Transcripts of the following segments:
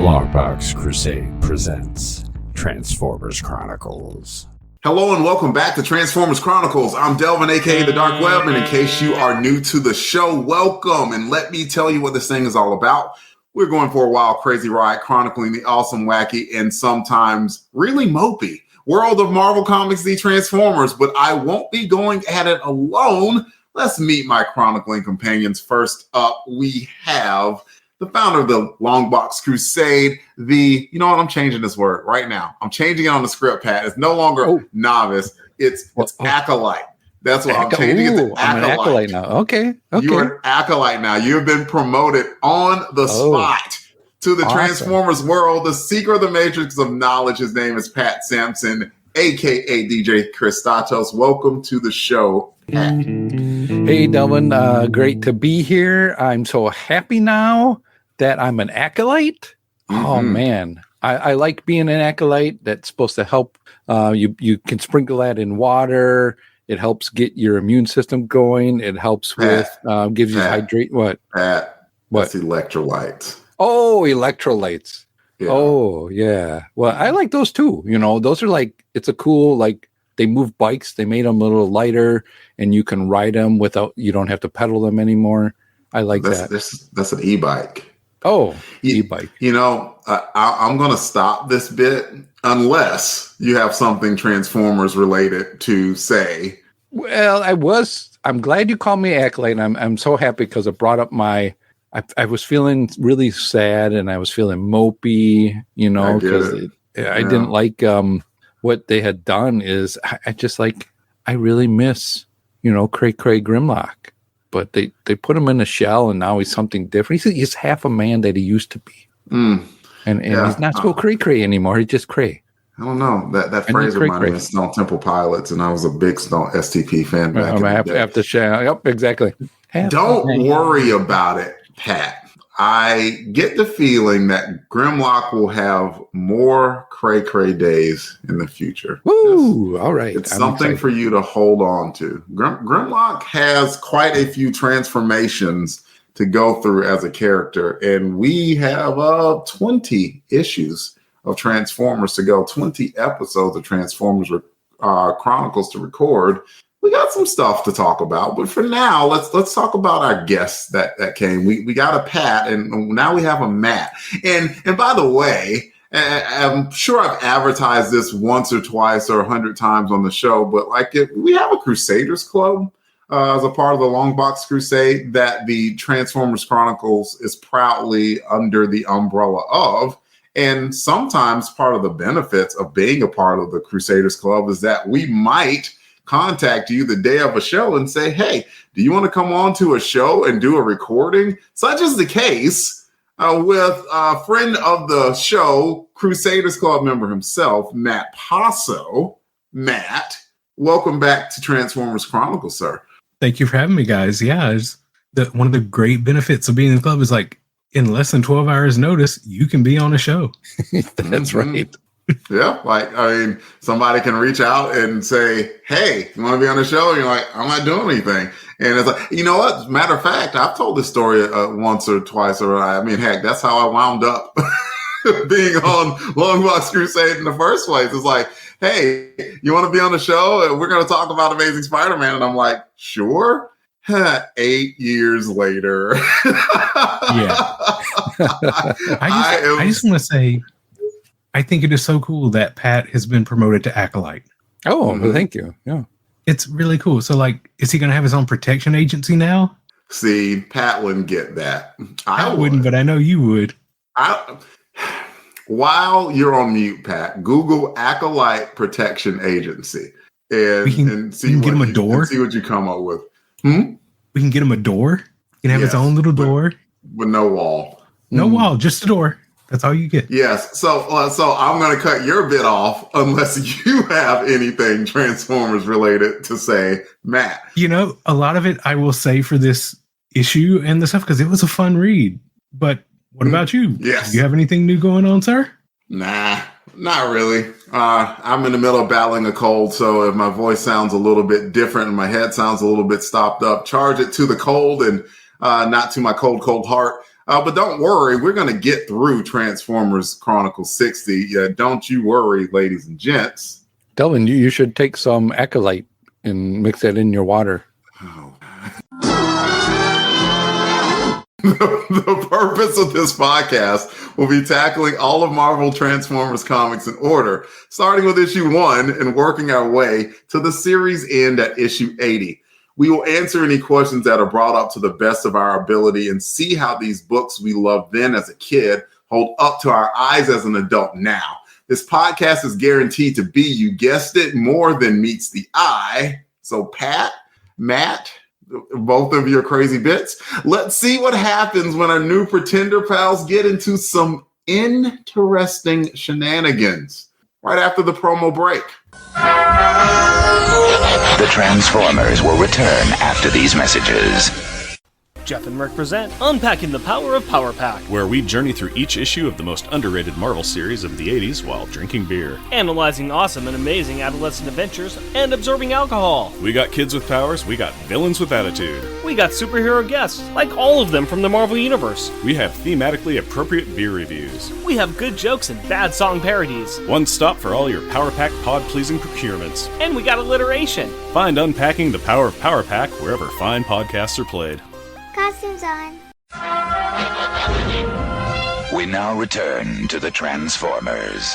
LONGBOX CRUSADE presents Transformers Chronicles. Hello and welcome back to Transformers Chronicles. I'm Delvin, aka The Dark Web, and in case you are new to the show, welcome. And let me tell you what this thing is all about. We're going for a wild, crazy ride, chronicling the awesome, wacky, and sometimes really mopey world of Marvel Comics, the Transformers. But I won't be going at it alone. Let's meet my chronicling companions. First up, we have the founder of the LONGBOX CRUSADE, you know what, I'm changing this word right now. I'm changing it on the script pad. It's no longer novice, it's acolyte. That's what I'm changing it to. I'm an acolyte now. Okay. You're an acolyte now. You've been promoted on the spot to the Transformers world, the seeker of the matrix of knowledge. His name is Pat Sampson, aka DJ Christatos. Welcome to the show, Pat. Hey, Delvin. Great to be here. I'm so happy now that I'm an acolyte. Mm-hmm. Oh man, I like being an acolyte. That's supposed to help. You can sprinkle that in water. It helps get your immune system going. It helps gives you hydrate. What? Pat. That's electrolytes. Oh, electrolytes. Yeah. Oh yeah. Well, I like those too. You know, those are like, it's a cool, like, they move bikes. They made them a little lighter, and you can ride them without. You don't have to pedal them anymore. I like that. That's an e-bike. Oh, e-bike. You know, I'm going to stop this bit unless you have something Transformers related to say. Well, I'm glad you called me acolyte. And I'm so happy because it brought up I was feeling really sad, and I was feeling mopey, you know, because I didn't like what they had done. Is I just like, I really miss, you know, Cray Grimlock. But they put him in a shell, and now he's something different. He's half a man that he used to be. And he's not so cray anymore. He's just cray. I don't know. That phrase reminded me of Stone Temple Pilots, and I was a big Stone STP fan back in the day. After shell. Yep, exactly. Don't worry about it, Pat. I get the feeling that Grimlock will have more cray days in the future. Woo! All right. It's something for you to hold on to. Grimlock has quite a few transformations to go through as a character, and we have 20 issues of Transformers to go, 20 episodes of Transformers Chronicles to record. We got some stuff to talk about, but for now, let's talk about our guests that came. We got a Pat, and now we have a Matt. And by the way, I'm sure I've advertised this once or twice or 100 times on the show, but we have a Crusaders Club as a part of the LONGBOX CRUSADE that the Transformers Chronicles is proudly under the umbrella of. And sometimes part of the benefits of being a part of the Crusaders Club is that we might contact you the day of a show and say, hey, do you want to come on to a show and do a recording? Such is the case with a friend of the show, Crusaders Club member himself, Matt Passo. Matt, welcome back to Transformers Chronicles, sir. Thank you for having me, guys. Yeah, one of the great benefits of being in the club is in less than 12 hours notice, you can be on a show. That's right. Yeah, somebody can reach out and say, hey, you want to be on the show? And you're like, I'm not doing anything. And it's like, you know what? Matter of fact, I've told this story once or twice. Heck, that's how I wound up being on LONGBOX CRUSADE in the first place. It's like, hey, you want to be on the show? And we're going to talk about Amazing Spider-Man. And I'm like, sure. 8 years later. Yeah. I just want to say, I think it is so cool that Pat has been promoted to acolyte. Oh, well, thank you. Yeah. It's really cool. So, is he going to have his own protection agency now? See, Pat wouldn't get that. I wouldn't, but I know you would. While you're on mute, Pat, Google Acolyte Protection Agency and we can get him a door. And see what you come up with. We can get him a door. He can have his own little door. With no wall. No wall, just a door. That's all you get. Yes. So I'm going to cut your bit off unless you have anything Transformers related to say, Matt. You know, a lot of it I will say for this issue and the stuff because it was a fun read. But what about you? Yes. Do you have anything new going on, sir? Nah, not really. I'm in the middle of battling a cold, so if my voice sounds a little bit different and my head sounds a little bit stopped up, charge it to the cold and not to my cold heart. But don't worry, we're going to get through Transformers Chronicles 60. Don't you worry, ladies and gents. Delvin, you should take some Acolyte and mix that in your water. Oh. The purpose of this podcast will be tackling all of Marvel Transformers comics in order, starting with issue 1 and working our way to the series end at issue 80. We will answer any questions that are brought up to the best of our ability and see how these books we loved then as a kid hold up to our eyes as an adult now. This podcast is guaranteed to be, you guessed it, more than meets the eye. So Pat, Matt, both of your crazy bits, let's see what happens when our new Pretender pals get into some interesting shenanigans right after the promo break. The Transformers will return after these messages. Jeff and Merc present Unpacking the Power of Power Pack, where we journey through each issue of the most underrated Marvel series of the 80s while drinking beer. analyzing awesome and amazing adolescent adventures, and absorbing alcohol. We got kids with powers, we got villains with attitude. We got superhero guests, like all of them from the Marvel Universe. We have thematically appropriate beer reviews. We have good jokes and bad song parodies. One stop for all your Power Pack pod-pleasing procurements. And we got alliteration. Find Unpacking the Power of Power Pack wherever fine podcasts are played. Costumes on. We now return to the Transformers.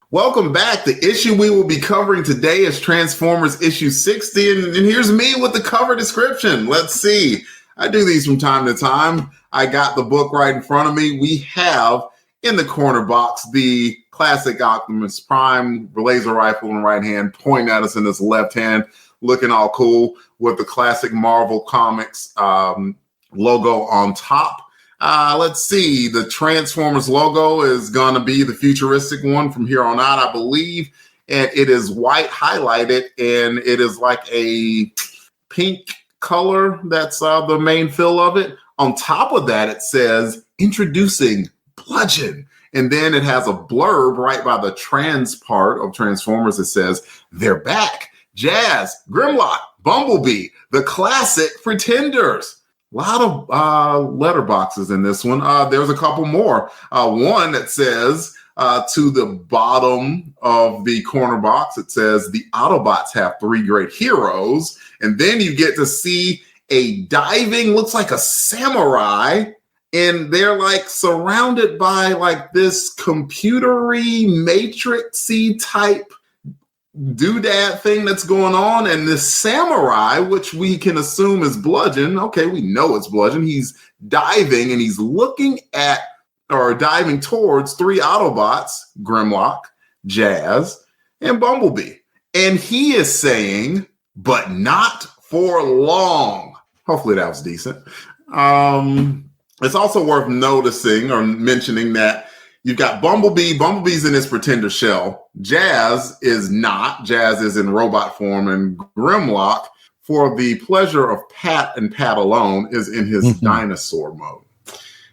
Welcome back. The issue we will be covering today is Transformers issue 60, and here's me with the cover description. Let's see. I do these from time to time. I got the book right in front of me. We have in the corner box the classic Optimus Prime laser rifle in the right hand, pointing at us in his left hand, looking all cool with the classic Marvel Comics logo on top. Let's see. The Transformers logo is going to be the futuristic one from here on out, I believe. And it is white highlighted, and it is like a pink color. That's the main fill of it. On top of that, it says, introducing Bludgeon. And then it has a blurb right by the trans part of Transformers that says, they're back. Jazz, Grimlock, Bumblebee, the classic Pretenders. A lot of letter boxes in this one. There's a couple more. One that says to the bottom of the corner box, it says the Autobots have 3 great heroes. And then you get to see a diving, looks like a samurai. And they're like surrounded by like this computery matrixy type doodad thing that's going on, and this samurai, which we can assume is Bludgeon. Okay, we know it's Bludgeon. He's diving and he's looking at or diving towards 3 Autobots, Grimlock, Jazz, and Bumblebee. And he is saying, but not for long. Hopefully that was decent. It's also worth noticing or mentioning that you've got Bumblebee. Bumblebee's in his Pretender shell. Jazz is not. Jazz is in robot form. And Grimlock, for the pleasure of Pat and Pat alone, is in his dinosaur mode.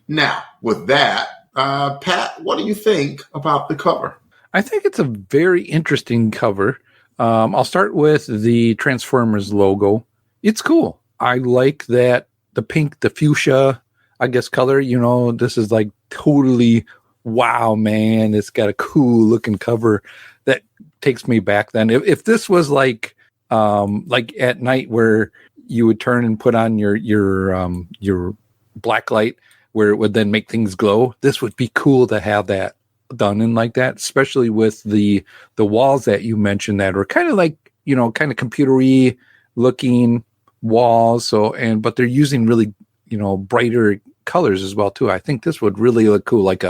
Now, with that, Pat, what do you think about the cover? I think it's a very interesting cover. I'll start with the Transformers logo. It's cool. I like that the pink, the fuchsia, I guess, color. You know, this is like totally... wow, man, it's got a cool looking cover that takes me back then. If this was like at night where you would turn and put on your black light where it would then make things glow, this would be cool to have that done in like that, especially with the walls that you mentioned that are kind of like, you know, kind of computery looking walls. But they're using really, you know, brighter colors as well too. I think this would really look cool, like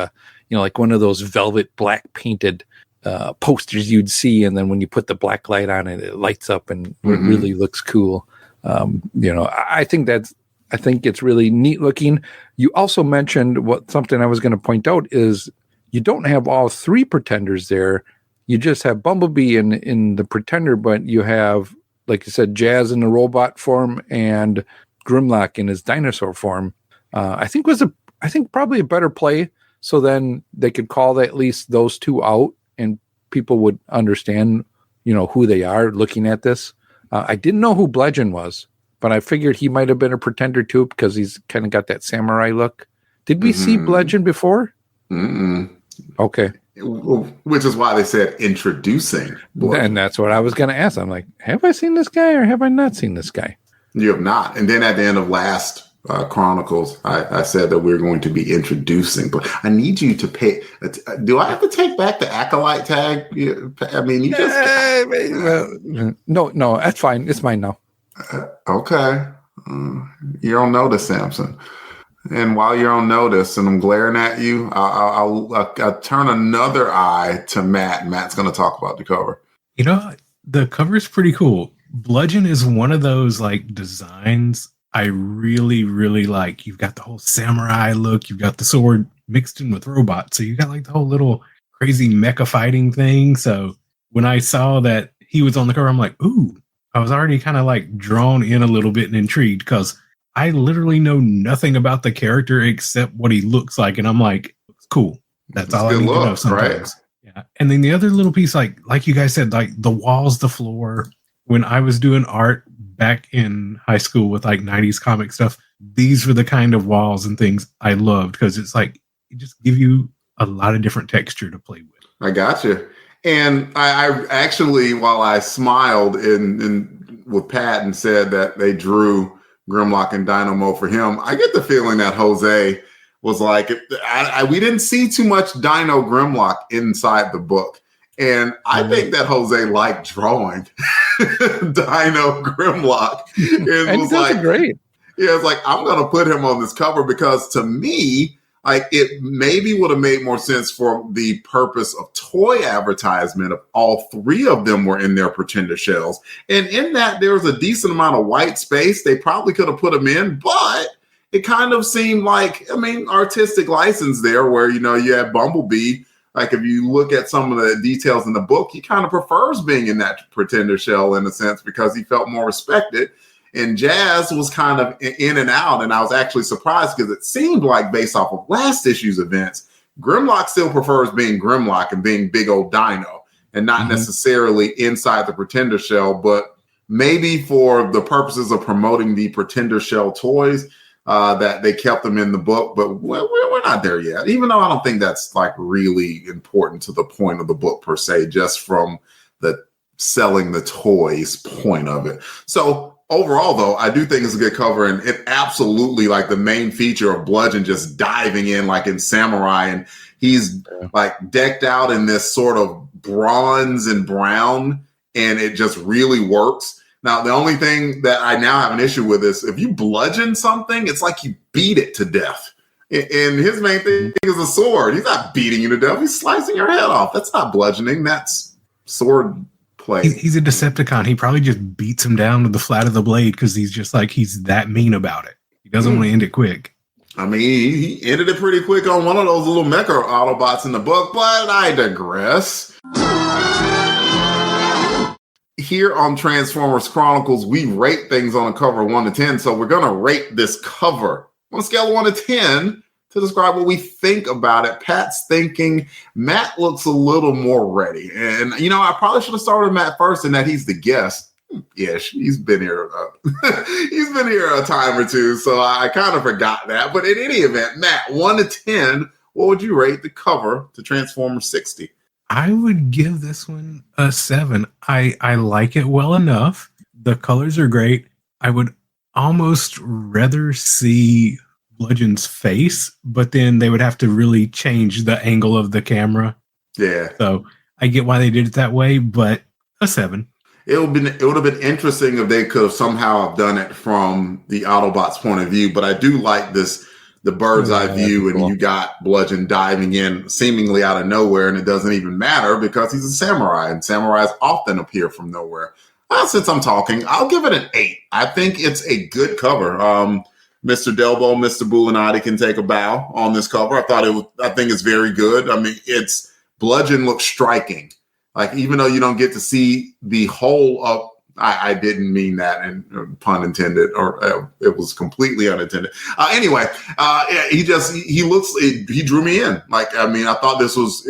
like one of those velvet black painted posters you'd see, and then when you put the black light on it, it lights up and it really looks cool. I think it's really neat looking. You also mentioned something I was going to point out is you don't have all 3 Pretenders there. You just have Bumblebee in the Pretender, but you have, like you said, Jazz in the robot form and Grimlock in his dinosaur form. I think probably a better play. So then they could call at least those 2 out and people would understand, you know, who they are looking at this. I didn't know who Bludgeon was, but I figured he might have been a Pretender too, because he's kind of got that samurai look. Did we see Bludgeon before? Okay. Which is why they said introducing Bludgeon. And that's what I was going to ask. I'm like, have I seen this guy or have I not seen this guy? You have not. And then at the end of last Chronicles, I said that we're going to be introducing, but I need you to pay. Do I have to take back the Acolyte tag? I mean, you just. No, that's fine. It's mine now. Okay. You're on notice, Samson. And while you're on notice and I'm glaring at you, I'll turn another eye to Matt. Matt's going to talk about the cover. You know, the cover is pretty cool. Bludgeon is one of those like designs I really, really like. You've got the whole samurai look. You've got the sword mixed in with robots. So you got like the whole little crazy mecha fighting thing. So when I saw that he was on the cover, I'm like, ooh, I was already kind of like drawn in a little bit and intrigued because I literally know nothing about the character except what he looks like. And I'm like, cool. That's all I need to know sometimes. Right? Yeah. And then the other little piece, like you guys said, like the walls, the floor. When I was doing art back in high school with like 90s comic stuff, these were the kind of walls and things I loved because it's like, it just give you a lot of different texture to play with. I got you. And I actually, while I smiled in with Pat and said that they drew Grimlock and Dynamo for him, I get the feeling that Jose was like, we didn't see too much Dino Grimlock inside the book. And I think that Jose liked drawing Dino Grimlock. And was like, great. Yeah, it's like, I'm going to put him on this cover because to me, like it maybe would have made more sense for the purpose of toy advertisement if all three of them were in their Pretender shells. And in that, there was a decent amount of white space. They probably could have put them in, but it kind of seemed like, artistic license there where, you had Bumblebee. Like if you look at some of the details in the book, he kind of prefers being in that Pretender shell in a sense because he felt more respected. And Jazz was kind of in and out. And I was actually surprised because it seemed like based off of last issue's events, Grimlock still prefers being Grimlock and being big old Dino and not necessarily inside the Pretender shell, but maybe for the purposes of promoting the Pretender shell toys, that they kept them in the book, but we're not there yet. Even though I don't think that's like really important to the point of the book per se, just from the selling the toys point of it. So overall, though, I do think it's a good cover, and it absolutely like the main feature of Bludgeon just diving in like in Samurai, and he's like decked out in this sort of bronze and brown, and it just really works. Now, the only thing that I now have an issue with is if you bludgeon something, it's like you beat it to death. And his main thing is a sword. He's not beating you to death. He's slicing your head off. That's not bludgeoning. That's sword play. He's a Decepticon. He probably just beats him down with the flat of the blade because he's just like, he's that mean about it. He doesn't want to end it quick. I mean, he ended it pretty quick on one of those little mecha Autobots in the book, but I digress. Here on Transformers Chronicles, we rate things on a cover 1 to 10. So we're going to rate this cover on a scale of 1 to 10 to describe what we think about it. Pat's thinking. Matt looks a little more ready. And, I probably should have started with Matt first in that he's the guest. Yeah, he's been here. He's been here a time or two. So I kind of forgot that. But in any event, Matt, 1 to 10, what would you rate the cover to Transformers 60? I would give this one a 7. I like it well enough. The colors are great. I would almost rather see Bludgeon's face, but then they would have to really change the angle of the camera. Yeah. So I get why they did it that way, but a 7. It would have been interesting if they could have somehow done it from the Autobots' point of view, but I do like the bird's eye view, and you got Bludgeon diving in seemingly out of nowhere, and it doesn't even matter because he's a samurai, and samurais often appear from nowhere. Since I'm talking, I'll give it an 8. I think it's a good cover. Mr. Delbo, Mr. Bulinati can take a bow on this cover. I think it's very good. I mean, Bludgeon looks striking. Like, even though you don't get to see the whole of, I didn't mean that, and pun intended, or it was completely unintended. Anyway, he drew me in. Like, I mean, I thought this was,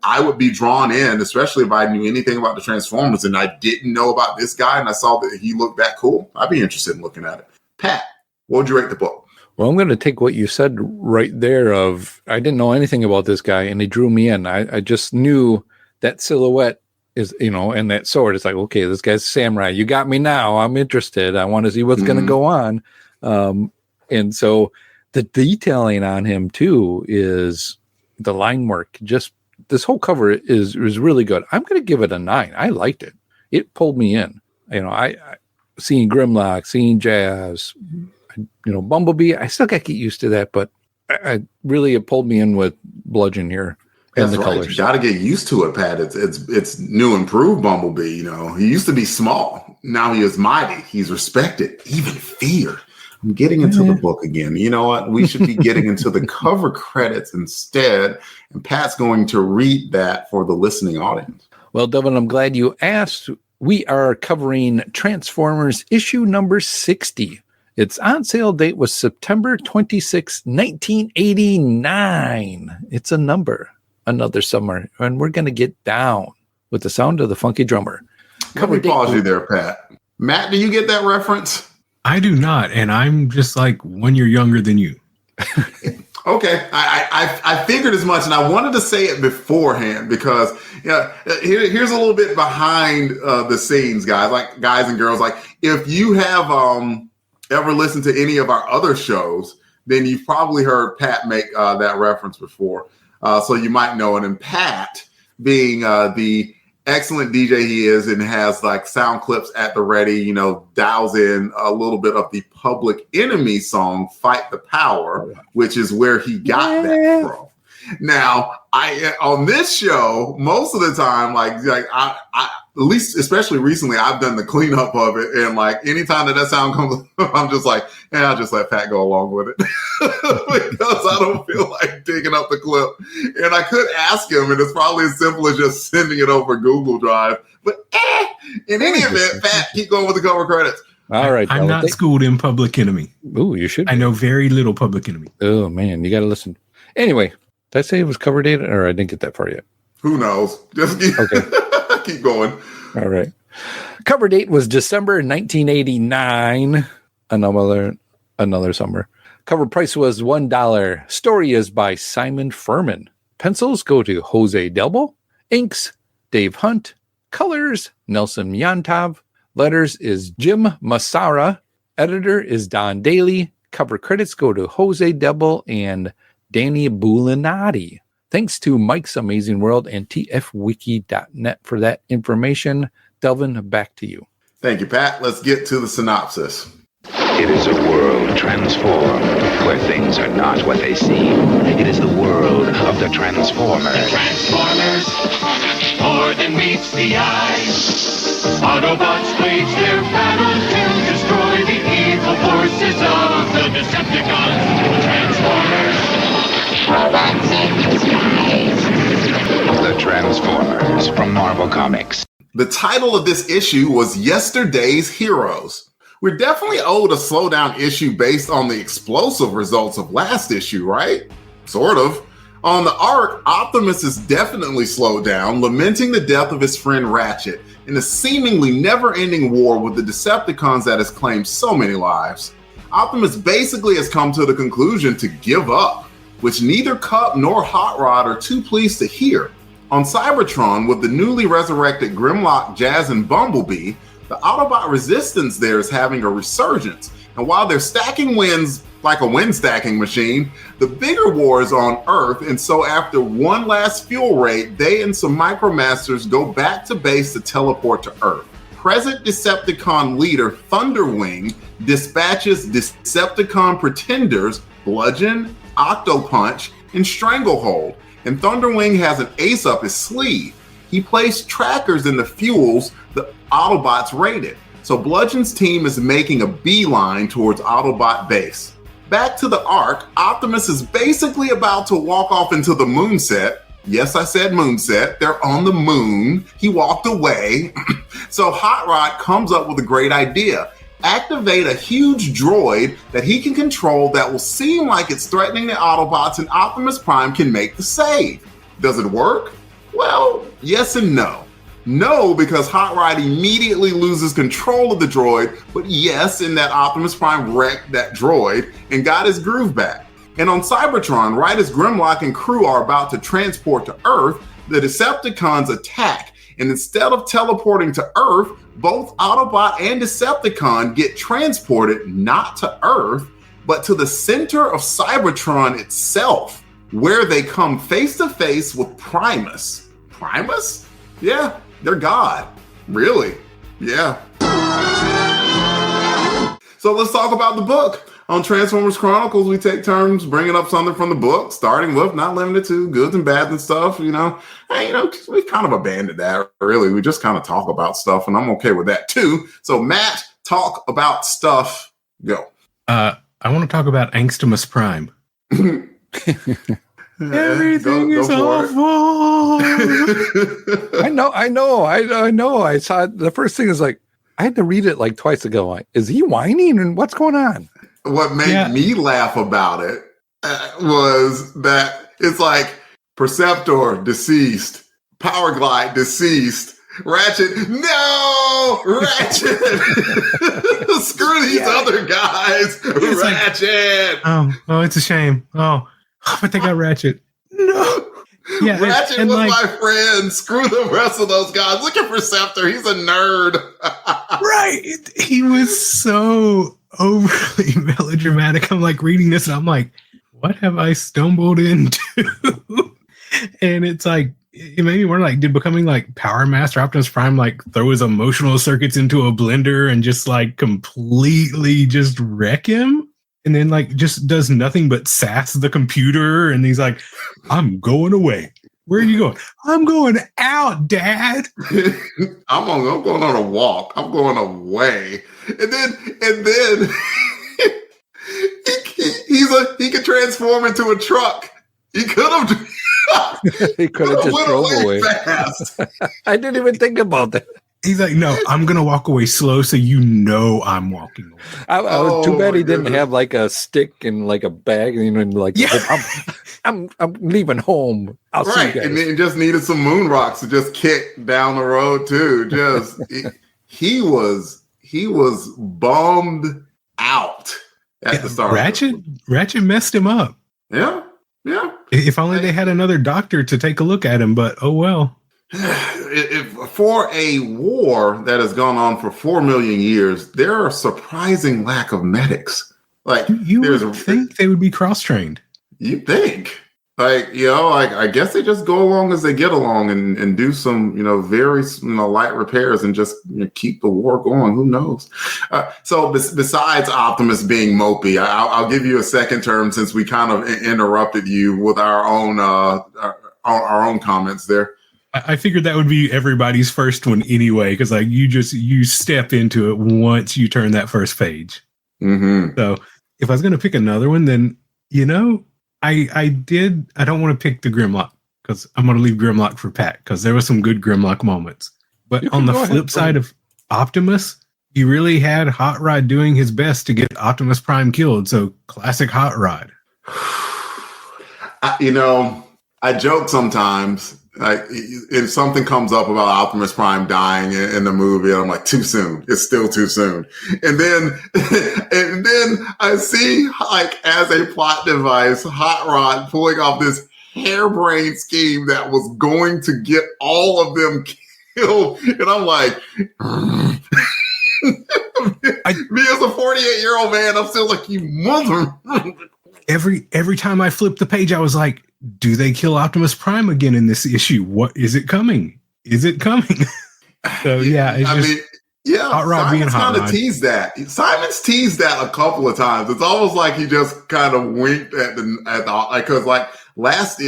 I would be drawn in, especially if I knew anything about the Transformers and I didn't know about this guy and I saw that he looked that cool. I'd be interested in looking at it. Pat, what would you rate the book? Well, I'm going to take what you said right there of, I didn't know anything about this guy, and he drew me in. I just knew that silhouette is, and that sword. It's like, okay, this guy's samurai. You got me now. I'm interested. I want to see what's going to go on. And so the detailing on him too is the line work. Just this whole cover is really good. I'm going to give it a 9. I liked it. It pulled me in. I seeing Grimlock, seeing Jazz, Bumblebee. I still got to get used to that, but I really, it pulled me in with Bludgeon here. And the colors. You got to get used to it, Pat. It's new, improved Bumblebee. He used to be small. Now he is mighty. He's respected, even feared. I'm getting into the book again. You know what? We should be getting into the cover credits instead. And Pat's going to read that for the listening audience. Well, Devin, I'm glad you asked. We are covering Transformers issue number 60. Its on sale date was September 26, 1989. It's a number, another summer. And we're going to get down with the sound of the funky drummer. Let me pause you there, Pat. Matt, do you get that reference? I do not, and I'm just like 1 year younger than you. Okay, I figured as much, and I wanted to say it beforehand because here's a little bit behind the scenes, guys and girls. Like, if you have ever listened to any of our other shows, then you've probably heard Pat make that reference before, so you might know it. And Pat, being the excellent DJ he is and has like sound clips at the ready, dials in a little bit of the Public Enemy song, Fight the Power, which is where he got that from. Now, on this show, most of the time, I at least, especially recently, I've done the cleanup of it. And like anytime that sound comes up, I'm just like, I'll just let Pat go along with it because I don't feel like digging up the clip. And I could ask him, and it's probably as simple as just sending it over Google Drive. But in any event, Pat, keep going with the cover credits. All right. I'm not schooled in Public Enemy. Ooh, you should. I know very little Public Enemy. Oh, man. You got to listen. Anyway, did I say it was cover date or I didn't get that far yet? Who knows? Just keep going. All right. Cover date was December 1989. Another summer. Cover price was $1. Story is by Simon Furman. Pencils go to Jose Delbo. Inks, Dave Hunt. Colors, Nelson Yantov. Letters is Jim Massara. Editor is Don Daly. Cover credits go to Jose Delbo and Danny Bulinati. Thanks to Mike's Amazing World and tfwiki.net for that information. Delvin, back to you. Thank you, Pat. Let's get to the synopsis. It is a world transformed, where things are not what they seem. It is the world of the Transformers. The Transformers, more than meets the eye. Autobots wage their battle to destroy the evil forces of the Decepticons. Transformers. The Transformers from Marvel Comics. The title of this issue was Yesterday's Heroes. We're definitely owed a slowdown issue based on the explosive results of last issue, right? Sort of. On the arc, Optimus is definitely slowed down, lamenting the death of his friend Ratchet in a seemingly never-ending war with the Decepticons that has claimed so many lives. Optimus basically has come to the conclusion to give up, which neither Cup nor Hot Rod are too pleased to hear. On Cybertron, with the newly resurrected Grimlock, Jazz, and Bumblebee, the Autobot resistance there is having a resurgence. And while they're stacking wins like a win stacking machine, the bigger war is on Earth. And so after one last fuel raid, they and some Micromasters go back to base to teleport to Earth. Present Decepticon leader Thunderwing dispatches Decepticon pretenders Bludgeon, Octopunch, and Stranglehold. And Thunderwing has an ace up his sleeve. He placed trackers in the fuels the Autobots raided. So Bludgeon's team is making a beeline towards Autobot base. Back to the arc, Optimus is basically about to walk off into the moon set. Yes, I said moon set. They're on the moon. He walked away. So Hot Rod comes up with a great idea. Activate a huge droid that he can control that will seem like it's threatening the Autobots, and Optimus Prime can make the save. Does it work? Well, yes and no. No, because Hot Rod immediately loses control of the droid, but yes, in that Optimus Prime wrecked that droid and got his groove back. And on Cybertron, right as Grimlock and crew are about to transport to Earth, the Decepticons attack. And instead of teleporting to Earth, both Autobot and Decepticon get transported not to Earth, but to the center of Cybertron itself, where they come face to face with Primus. Primus? Yeah, they're God. Really? Yeah. So let's talk about the book. On Transformers Chronicles, we take turns bringing up something from the book, starting with, not limited to, goods and bads and stuff, you know. Hey, you know, we've kind of abandoned that, really. We just kind of talk about stuff, and I'm okay with that, too. So, Matt, talk about stuff. Go. I want to talk about Optimus Prime. Everything is awful. I know. I saw it. The first thing is like, I had to read it like twice ago. Like, is he whining and what's going on? What made me laugh about it was that it's like Perceptor deceased, Power Glide deceased, Ratchet, no, Ratchet. Screw these other guys, it's Ratchet. Like, oh, it's a shame. Oh, but they got Ratchet. No. Yeah, Ratchet and was like, my friend. Screw the rest of those guys. Look at Perceptor. He's a nerd. Right. He was so overly melodramatic. I'm like reading this and I'm like, what have I stumbled into? And it's like, it made me wonder, like, did becoming like Power Master Optimus Prime like throw his emotional circuits into a blender and just like completely just wreck him? And then like just does nothing but sass the computer, and he's like, I'm going away. Where are you going? I'm going out, Dad. I'm going on a walk. I'm going away. And then he could transform into a truck. He could have just drove away. Fast. I didn't even think about that. He's like, no, I'm going to walk away slow so you know I'm walking away. I was too bad he didn't have like a stick and like a bag, you know, and like, I'm leaving home. I'll see you guys. And then he just needed some moon rocks to just kick down the road too. Just he was bummed out at the start. Ratchet messed him up. Yeah. If only they had another doctor to take a look at him, but oh well. For a war that has gone on for 4 million years, there are a surprising lack of medics. Like you would think they would be cross-trained. You think? Like, you know, like I guess they just go along as they get along and do some, you know, very light repairs and just keep the war going. Who knows? So besides Optimus being mopey, I'll give you a second term since we kind of interrupted you with our own comments there. I figured that would be everybody's first one anyway, because like you step into it once you turn that first page. Mm-hmm. So if I was going to pick another one, then I don't want to pick the Grimlock because I'm going to leave Grimlock for Pat because there were some good Grimlock moments. But on the flip side of Optimus, you really had Hot Rod doing his best to get Optimus Prime killed. So classic Hot Rod. I joke sometimes. Like if something comes up about Optimus Prime dying in the movie, I'm like, too soon. It's still too soon. And then I see, like, as a plot device, Hot Rod pulling off this harebrained scheme that was going to get all of them killed. And I'm like, me as a 48-year-old man, I'm still like, you mother. Every time I flipped the page, I was like, do they kill Optimus Prime again in this issue? What is it coming? Is it coming? So yeah, Hot Rod being Hot Rod. Teased that. Simon's teased that a couple of times. It's almost like he just kind of winked at the because like last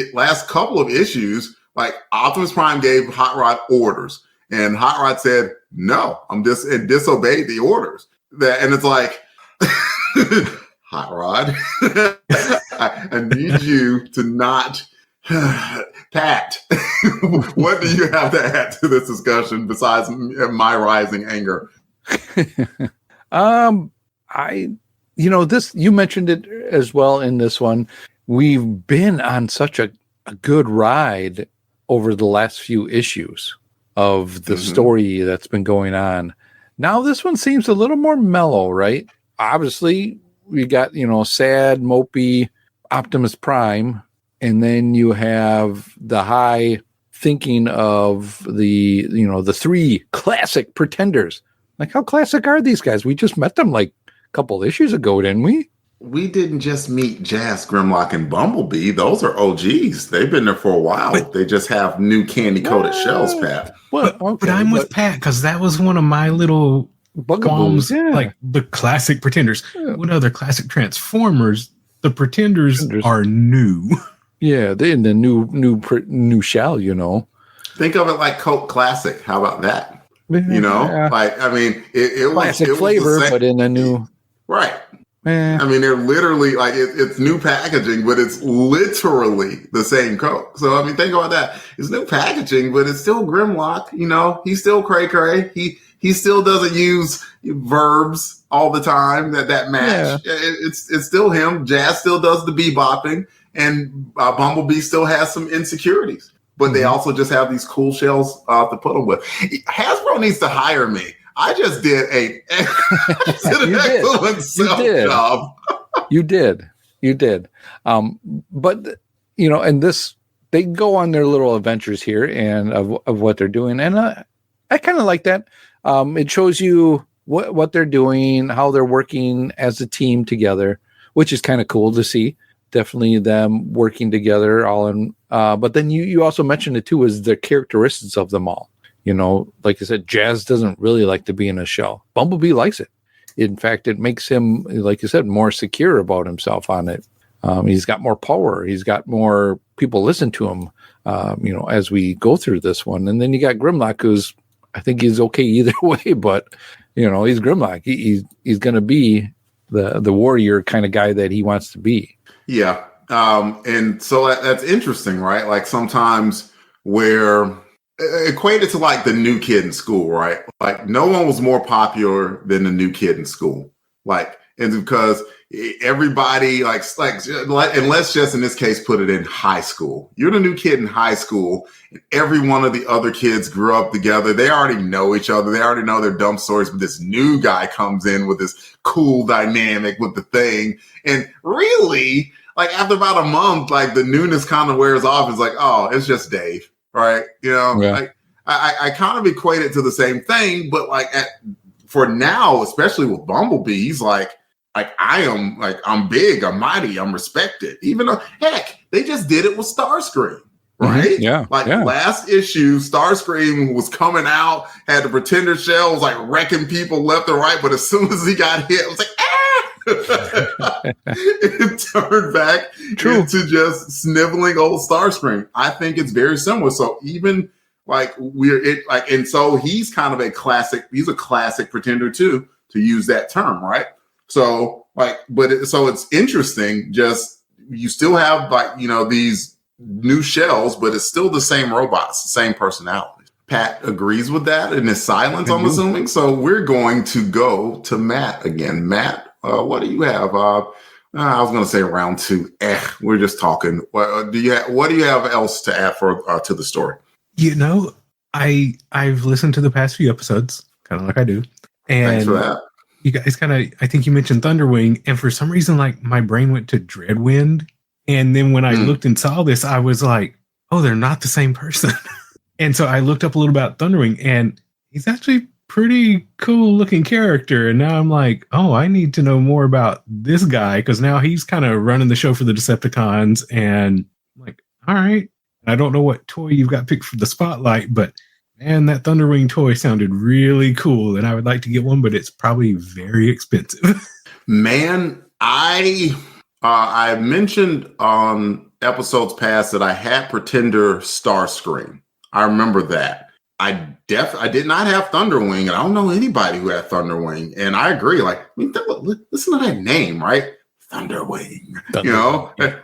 couple of issues, like Optimus Prime gave Hot Rod orders, and Hot Rod said no, and disobeyed the orders. And it's like. Hot Rod, I need you to not. Pat, what do you have to add to this discussion besides my rising anger? This, you mentioned it as well in this one. We've been on such a good ride over the last few issues. of the story that's been going on. Now this one seems a little more mellow, right? Obviously, we got, sad, mopey Optimus Prime, and then you have the high thinking of the three classic pretenders. Like, how classic are these guys? We just met them like a couple issues ago, didn't we? We didn't just meet Jazz, Grimlock, and Bumblebee. Those are OGs. They've been there for a while. But they just have new candy-coated shells, Pat. Well, but I'm with Pat, because that was one of my little qualms, like the classic pretenders. Yeah. What other classic Transformers? The pretenders are new. Yeah, they're in the new shell, Think of it like Coke Classic. How about that? Like, I mean, it classic was flavor, but in a new... Right. I mean, they're literally like it's new packaging, but it's literally the same Coke. So I mean, think about that. It's new packaging, but it's still Grimlock. He's still cray cray. He still doesn't use verbs all the time that match. Yeah. It's still him. Jazz still does the bebopping, and Bumblebee still has some insecurities. But they also just have these cool shells to put them with. Hasbro needs to hire me. I just did an excellent job. You did. But and this, they go on their little adventures here and of what they're doing, and I kind of like that. It shows you what they're doing, how they're working as a team together, which is kind of cool to see. Definitely them working together all in. But then you also mentioned it too, is the characteristics of them all. Like I said, Jazz doesn't really like to be in a shell. Bumblebee likes it. In fact, it makes him, like you said, more secure about himself on it. He's got more power. He's got more people listen to him, as we go through this one. And then you got Grimlock, who's, I think he's okay either way, but, he's Grimlock. He's going to be the warrior kind of guy that he wants to be. Yeah. And so that's interesting, right? Like sometimes where equated to like the new kid in school, right? Like no one was more popular than the new kid in school. Like, and because everybody like, and let's just in this case put it in high school. You're the new kid in high school, and every one of the other kids grew up together. They already know each other. They already know their dumb stories, but this new guy comes in with this cool dynamic with the thing. And really, like after about a month, like the newness kind of wears off. It's like, oh, it's just Dave. Right. Like I kind of equate it to the same thing, but like for now, especially with Bumblebee, he's like I'm big, I'm mighty, I'm respected. Even though, heck, they just did it with Starscream, right? Mm-hmm. Last issue, Starscream was coming out, had the pretender shell, was like wrecking people left and right, but as soon as he got hit, it was like, it turned back into just sniveling old Starscream. I think it's very similar. So even like and so he's kind of a classic pretender too, to use that term, right? So so it's interesting. Just you still have these new shells, but it's still the same robots, the same personalities. Pat agrees with that in his silence, I'm assuming. So we're going to go to Matt again. Matt, what do you have? I was going to say round two. We're just talking. What do you have else to add to the story? I've listened to the past few episodes, kind of like I do. And thanks for that. You guys I think you mentioned Thunderwing, and for some reason, like my brain went to Dreadwind. And then when I looked and saw this, I was like, oh, they're not the same person. And so I looked up a little about Thunderwing, and he's actually pretty cool looking character. And now I'm like, oh, I need to know more about this guy, because now he's kind of running the show for the Decepticons. And I'm like, all right. I don't know what toy you've got picked for the spotlight, but man, that Thunderwing toy sounded really cool. And I would like to get one, but it's probably very expensive. Man, I mentioned on episodes past that I had Pretender Starscream. I remember that. I did not have Thunderwing, and I don't know anybody who had Thunderwing. And I agree. Like, listen to that name, right? Thunderwing.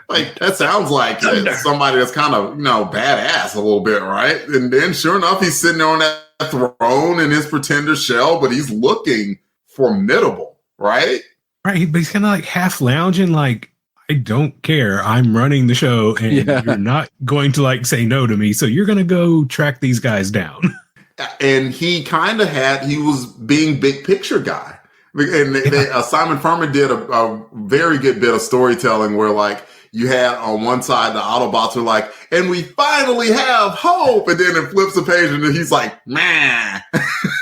Like that sounds like somebody that's kind of badass a little bit, right? And then sure enough, he's sitting there on that throne in his pretender shell, but he's looking formidable, right? Right, but he's kind of like half lounging, like, I don't care. I'm running the show, and you're not going to say no to me. So you're going to go track these guys down. and he was being big picture guy. And Simon Furman did a very good bit of storytelling where like you had on one side the Autobots are like, and we finally have hope, and then it flips the page and then he's like, man.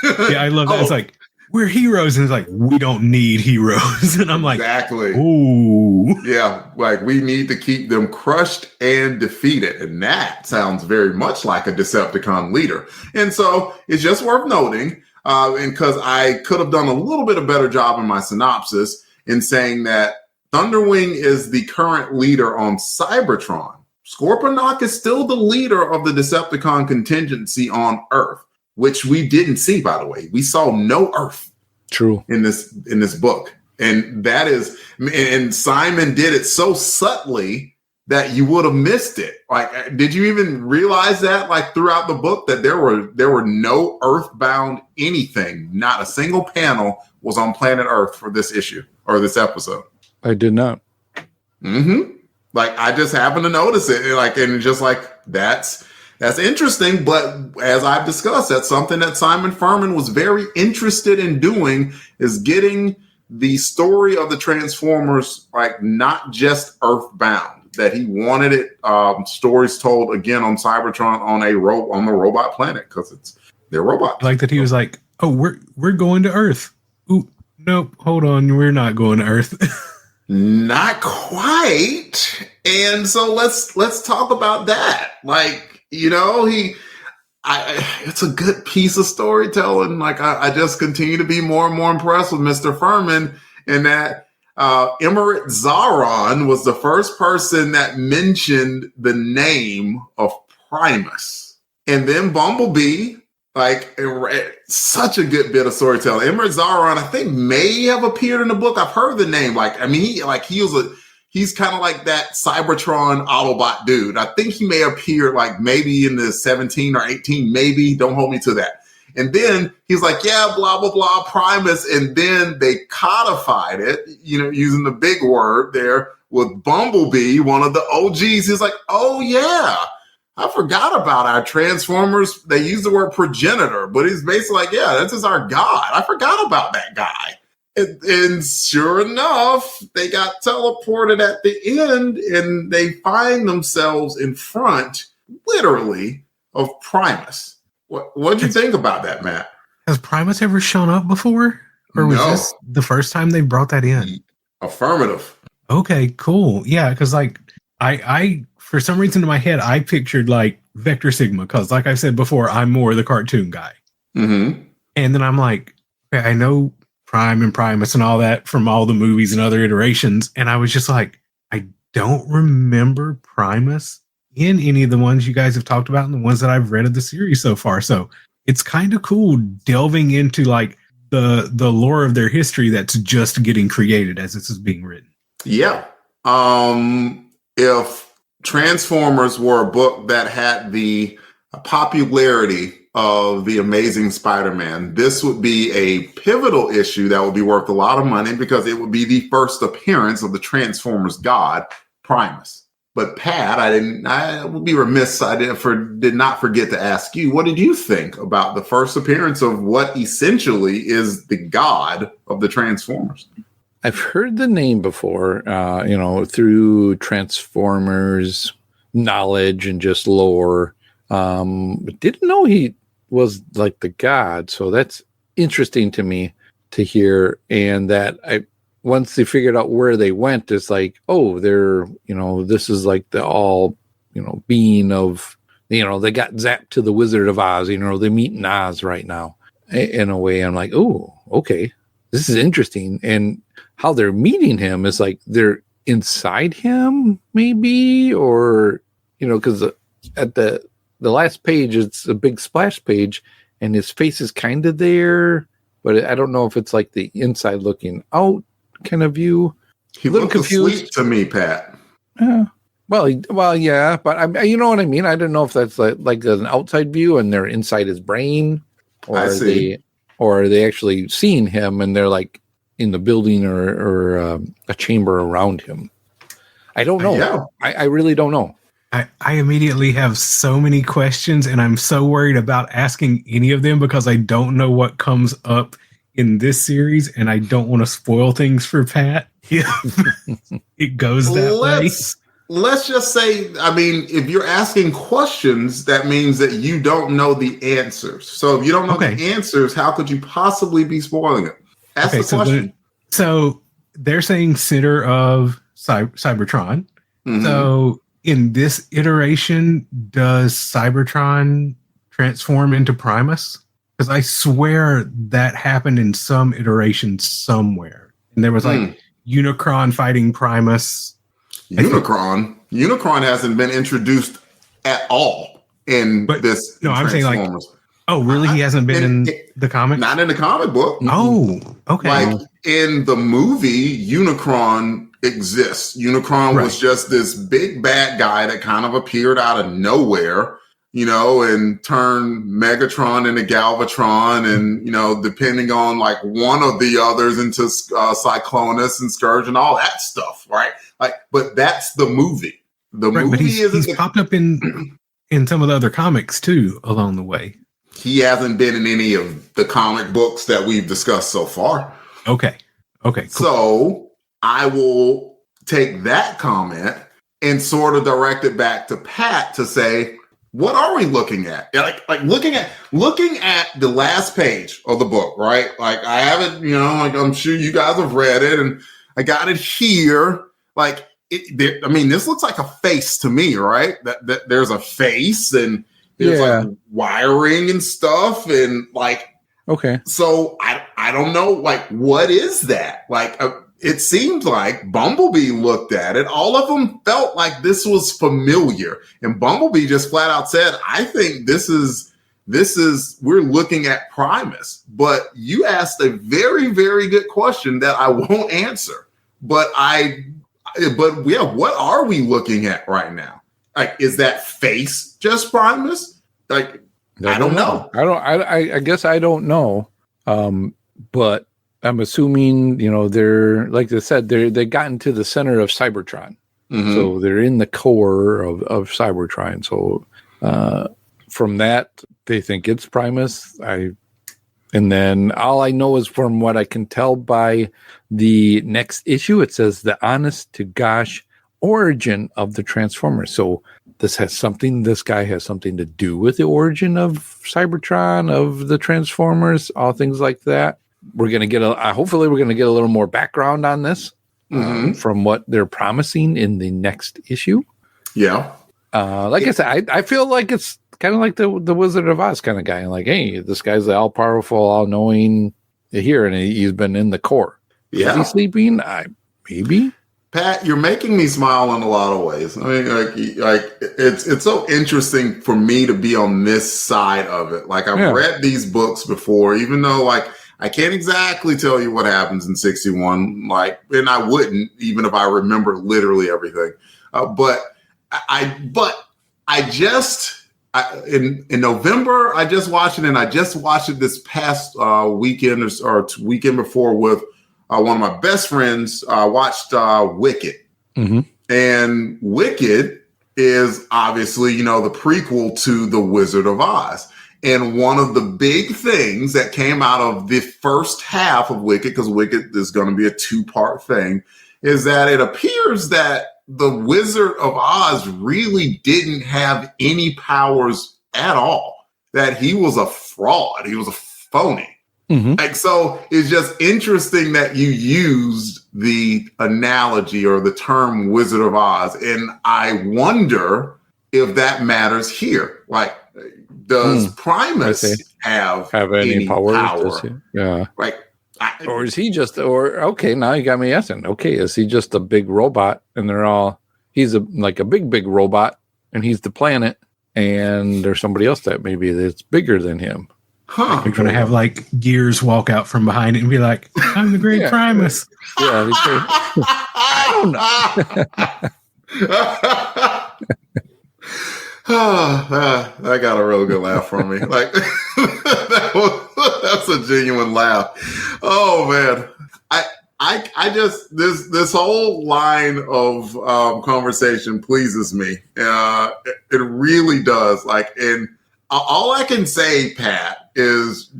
Yeah, I love that. It's like, we're heroes, and it's like, we don't need heroes. And I'm like, exactly. Ooh. Yeah, like we need to keep them crushed and defeated. And that sounds very much like a Decepticon leader. And so it's just worth noting, and because I could have done a little bit of better job in my synopsis in saying that Thunderwing is the current leader on Cybertron. Scorponok is still the leader of the Decepticon contingency on Earth, which we didn't see, by the way. We saw no Earth. True. In this book. And that is, and Simon did it so subtly that you would have missed it. Like, did you even realize that, like, throughout the book, that there were no Earthbound anything, not a single panel was on planet Earth for this issue or this episode? I did not. Mm-hmm. Like, I just happened to notice it, and just like that's interesting. But as I've discussed, that's something that Simon Furman was very interested in doing, is getting the story of the Transformers, like, not just Earthbound. That he wanted it stories told again on Cybertron on the robot planet, because they're robots. Like that he was like, oh, we're going to Earth. Ooh, nope, hold on, we're not going to Earth. Not quite. And so let's talk about that. Like, you know, it's a good piece of storytelling. Like, I just continue to be more and more impressed with Mr. Furman, and that Emirate Zaron was the first person that mentioned the name of Primus. And then Bumblebee, like, such a good bit of storytelling. Emirate Zaron, I think, may have appeared in the book. I've heard the name. Like, I mean, he's kind of like that Cybertron Autobot dude. I think he may appear like maybe in the 17 or 18, maybe. Don't hold me to that. And then he's like, yeah, blah, blah, blah, Primus. And then they codified it, you know, using the big word there with Bumblebee, one of the OGs. He's like, oh, yeah, I forgot about our Transformers. They use the word progenitor, but he's basically like, yeah, this is our god. I forgot about that guy. And sure enough, they got teleported at the end, and they find themselves in front, literally, of Primus. What'd you think about that, Matt? Has Primus ever shown up before? Or was this the first time they brought that in? Affirmative. Okay, cool. Yeah, because like I for some reason in my head, I pictured like Vector Sigma, because like I said before, I'm more the cartoon guy. Mm-hmm. And then I'm like, okay, I know Prime and Primus and all that from all the movies and other iterations. And I was just like, I don't remember Primus in any of the ones you guys have talked about and the ones that I've read of the series so far. So it's kind of cool delving into like the lore of their history that's just getting created as this is being written. Yeah. If Transformers were a book that had the popularity of The Amazing Spider-Man, this would be a pivotal issue that would be worth a lot of money, because it would be the first appearance of the Transformers god, Primus. But Pat, I would be remiss, I did not forget to ask you, what did you think about the first appearance of what essentially is the god of the Transformers? I've heard the name before, through Transformers knowledge and just lore. But didn't know he was like the god. So that's interesting to me to hear. And that once they figured out where they went, it's like, oh, they're, this is like the all, being of, they got zapped to the Wizard of Oz, they meet in Oz right now. In a way, I'm like, oh, okay, this is interesting. And how they're meeting him is like they're inside him, maybe, or, because at the last page, it's a big splash page and his face is kind of there, but I don't know if it's like the inside looking out kind of view. He looked asleep to me, Pat. Well, yeah, but you know what I mean? I don't know if that's like an outside view and they're inside his brain, or are they actually seeing him and they're like in the building or a chamber around him. I don't know. Yeah. I really don't know. I immediately have so many questions, and I'm so worried about asking any of them because I don't know what comes up in this series, and I don't want to spoil things for Pat if it goes that way. Let's just say, I mean, if you're asking questions, that means that you don't know the answers. So if you don't know the answers, how could you possibly be spoiling it? Ask the question. So they're saying center of Cybertron. Mm-hmm. So in this iteration, does Cybertron transform into Primus? Because I swear that happened in some iteration somewhere. And there was like Unicron fighting Primus. Unicron hasn't been introduced at all in this. No, I'm saying like, oh, really? He hasn't been in the comic? Not in the comic book. Oh, okay. Like in the movie, Unicron exists. Unicron was just this big bad guy that kind of appeared out of nowhere, you know, and turned Megatron into Galvatron, and you know, depending on like one of the others into Cyclonus and Scourge and all that stuff, right? Like, but that's the movie. The movie but he's popped up in some of the other comics too along the way. He hasn't been in any of the comic books that we've discussed so far. Okay, cool. So I will take that comment and sort of direct it back to Pat to say, what are we looking at? Like looking at the last page of the book, right? Like I haven't, you know, like I'm sure you guys have read it, and I got it here. Like, I mean, this looks like a face to me, right? That there's a face, and there's like wiring and stuff, and like, so I don't know, like, what is that? Like, it seems like Bumblebee looked at it. All of them felt like this was familiar, and Bumblebee just flat out said, "I think this is we're looking at Primus." But you asked a very, very good question that I won't answer, but what are we looking at right now? Like, is that face just Primus? Like, I don't know. I guess I don't know. But I'm assuming, you know, they're, like I said, they got into the center of Cybertron. Mm-hmm. So they're in the core of Cybertron. So from that, they think it's Primus. And then all I know is from what I can tell by the next issue, it says the honest to gosh origin of the Transformers. So this guy has something to do with the origin of Cybertron, of the Transformers, all things like that. We're going to get hopefully we're going to get a little more background on this from what they're promising in the next issue. Yeah. I said, I feel like it's kind of like the Wizard of Oz kind of guy. Like, hey, this guy's the all-powerful, all-knowing here, and he's been in the core. Yeah. Is he sleeping? Maybe. Pat, you're making me smile in a lot of ways. I mean, like it's so interesting for me to be on this side of it. Like, I've read these books before, even though, like, I can't exactly tell you what happens in 61, like, and I wouldn't, even if I remember literally everything. But in November, I just watched it, and I just watched it this past weekend or weekend before with one of my best friends. Watched Wicked, and Wicked is obviously, you know, the prequel to The Wizard of Oz. And one of the big things that came out of the first half of Wicked, because Wicked is going to be a 2-part thing, is that it appears that the Wizard of Oz really didn't have any powers at all, that he was a fraud. He was a phony. Like, so it's just interesting that you used the analogy or the term Wizard of Oz. And I wonder if that matters here. Like, does Primus have any power? Yeah. Like, or is he just, okay, now you got me asking. Okay, is he just a big robot, and he's like a big robot, and he's the planet, and there's somebody else that maybe that's bigger than him. Huh. You're going to have like Gears walk out from behind it and be like, I'm the great Primus. Yeah. I don't know. That got a real good laugh from me. Like, that's a genuine laugh. Oh man, I just this whole line of conversation pleases me. It really does. Like, and all I can say, Pat, is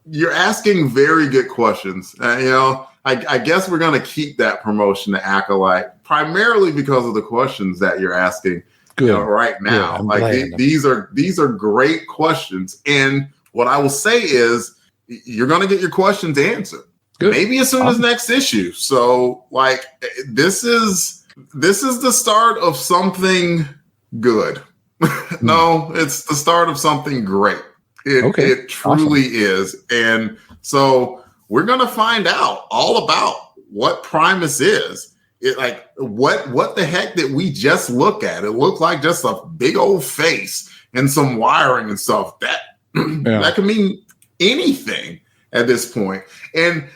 you're asking very good questions. I guess we're going to keep that promotion to Acolyte primarily because of the questions that you're asking right now. These are great questions. And what I will say is you're going to get your questions answered. Good. Maybe as soon as next issue. So like this is the start of something good. No, it's the start of something great. It truly is. And so we're going to find out all about what Primus is. It like what the heck did we just look at? It looked like just a big old face and some wiring and stuff. That that could mean anything at this point. And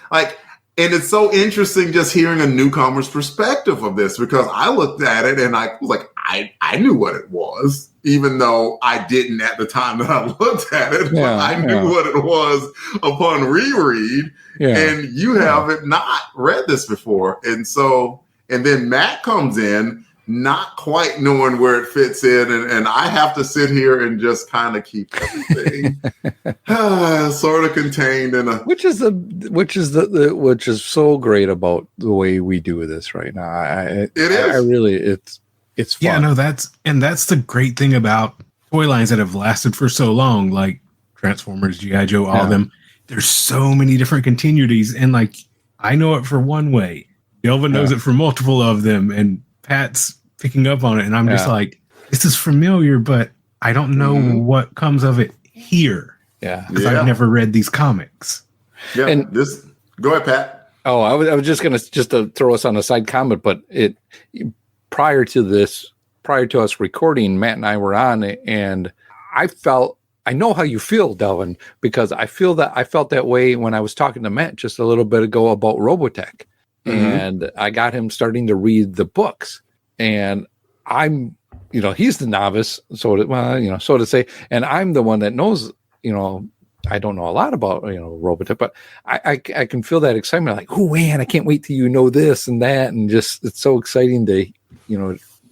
it's so interesting just hearing a newcomer's perspective of this, because I looked at it and I was like, I knew what it was, even though I didn't at the time that I looked at it. But I knew what it was upon reread. And you haven't not read this before. And then Matt comes in not quite knowing where it fits in, and I have to sit here and just kind of keep everything sort of contained in a which is so great about the way we do this right now. It's fun. That's the great thing about toy lines that have lasted for so long, like Transformers, G.I. Joe, all of them. There's so many different continuities, and like I know it for one way, Delvin knows it for multiple of them, and Pat's picking up on it, and I'm just like, this is familiar, but I don't know what comes of it here. Because I've never read these comics. And this, go ahead, Pat. Oh, I was just to throw us on a side comment, but prior to us recording, Matt and I were on, and I know how you feel, Delvin, because I felt that way when I was talking to Matt just a little bit ago about Robotech, and I got him starting to read the books. And I'm, he's the novice, so to say, and I'm the one that knows, I don't know a lot about, Robotech, but I can feel that excitement, like, oh man, I can't wait till you know this and that, and just it's so exciting to,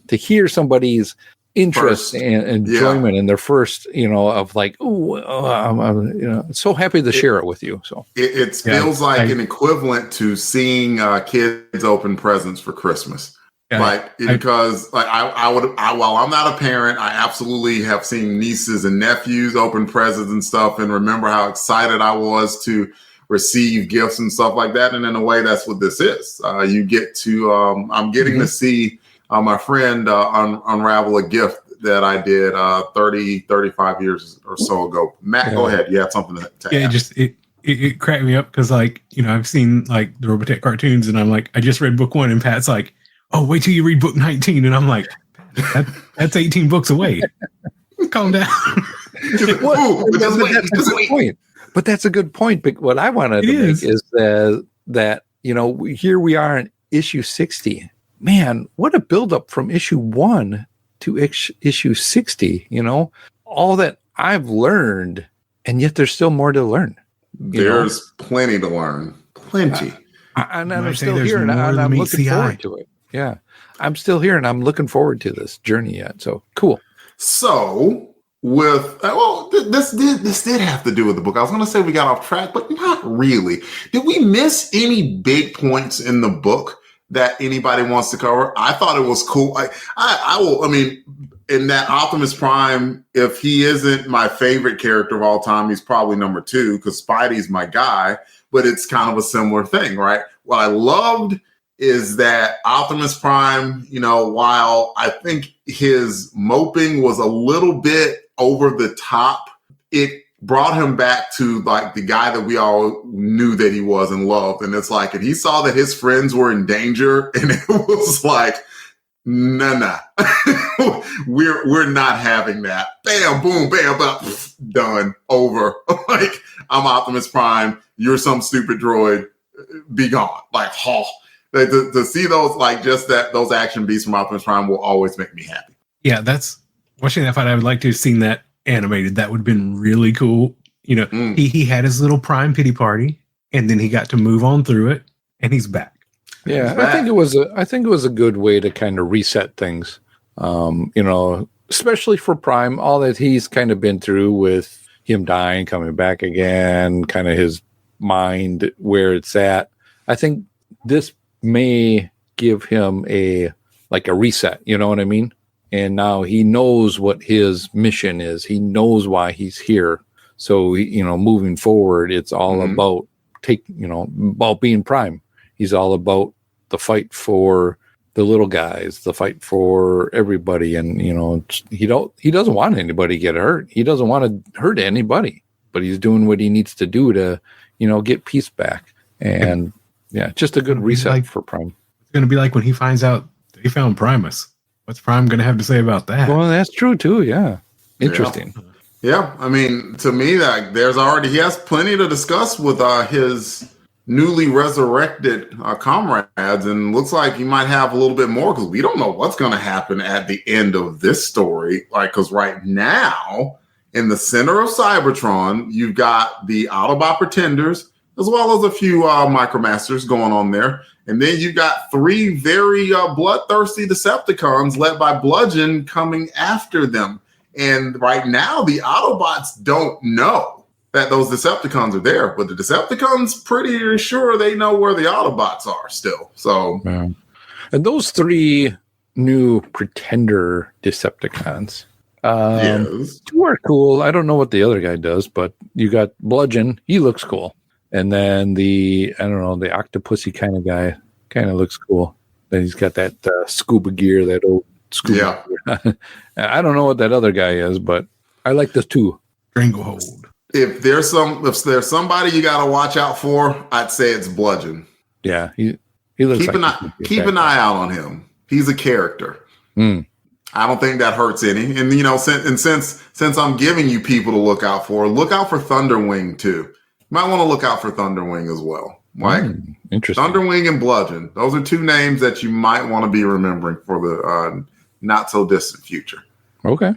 to hear somebody's interest and enjoyment in their first, of like, I'm so happy to share it with you. So it feels like an equivalent to seeing kids open presents for Christmas. Because while I'm not a parent, I absolutely have seen nieces and nephews open presents and stuff, and remember how excited I was to receive gifts and stuff like that. And in a way, that's what this is. You get to, I'm getting to see my friend unravel a gift that I did 35 years or so ago. Matt, go ahead. You had something to add. It cracked me up because, like, I've seen like the Robotech cartoons, and I'm like, I just read book 1, and Pat's like, oh, wait till you read book 19. And I'm like, that's 18 books away. Calm down. But that's a good point. But what I wanted to make is that here we are in issue 60. Man, what a buildup from issue 1 to issue 60. All that I've learned, and yet there's still more to learn. There's plenty to learn. Plenty. And I'm still here, and I'm looking forward to it. Yeah, I'm still here, and I'm looking forward to this journey yet. So cool. So with this did have to do with the book. I was going to say we got off track, but not really. Did we miss any big points in the book that anybody wants to cover? I thought it was cool. I will. I mean, in that Optimus Prime, if he isn't my favorite character of all time, he's probably number 2 because Spidey's my guy. But it's kind of a similar thing, right? What I loved is that Optimus Prime, while I think his moping was a little bit over the top, it brought him back to like the guy that we all knew that he was and loved. And it's like, and he saw that his friends were in danger, and it was like, nah, we're not having that. Bam, boom, bam, bam, done, over. Like, I'm Optimus Prime, you're some stupid droid, be gone. Like, to see those, like, just those action beats from Optimus Prime will always make me happy. Yeah, that's watching that fight. I would like to have seen that animated. That would have been really cool. He had his little Prime pity party, and then he got to move on through it, and he's back. Yeah, I think it was a good way to kind of reset things. Especially for Prime, all that he's kind of been through with him dying, coming back again, kind of his mind where it's at. I think this may give him a reset, you know what I mean? And now he knows what his mission is. He knows why he's here. So, moving forward, it's all about about being Prime. He's all about the fight for the little guys, the fight for everybody. And, he doesn't want anybody to get hurt. He doesn't want to hurt anybody, but he's doing what he needs to do to, get peace back. And yeah, just a good reset for Prime. It's going to be like when he finds out they found Primus. What's Prime going to have to say about that? Well, that's true too. Yeah. Interesting. Yeah. I mean, to me, he has plenty to discuss with his newly resurrected comrades, and looks like he might have a little bit more because we don't know what's going to happen at the end of this story. Because right now, in the center of Cybertron, you've got the Autobot Pretenders, as well as a few Micromasters going on there. And then you got 3 very bloodthirsty Decepticons led by Bludgeon coming after them. And right now, the Autobots don't know that those Decepticons are there, but the Decepticons pretty sure they know where the Autobots are still. So, and those 3 new Pretender Decepticons, yes, 2 are cool. I don't know what the other guy does, but you got Bludgeon. He looks cool. And then the Octopussy kind of guy kind of looks cool. Then he's got that scuba gear, that old scuba gear. I don't know what that other guy is, but I like the 2. Stranglehold. If there's somebody you got to watch out for, I'd say it's Bludgeon. Yeah, he looks. Keep an eye out on him. He's a character. I don't think that hurts any. And since I'm giving you people to look out for Thunderwing too. You might want to look out for Thunderwing as well. Interesting. Thunderwing and Bludgeon. Those are 2 names that you might want to be remembering for the not so distant future. Okay.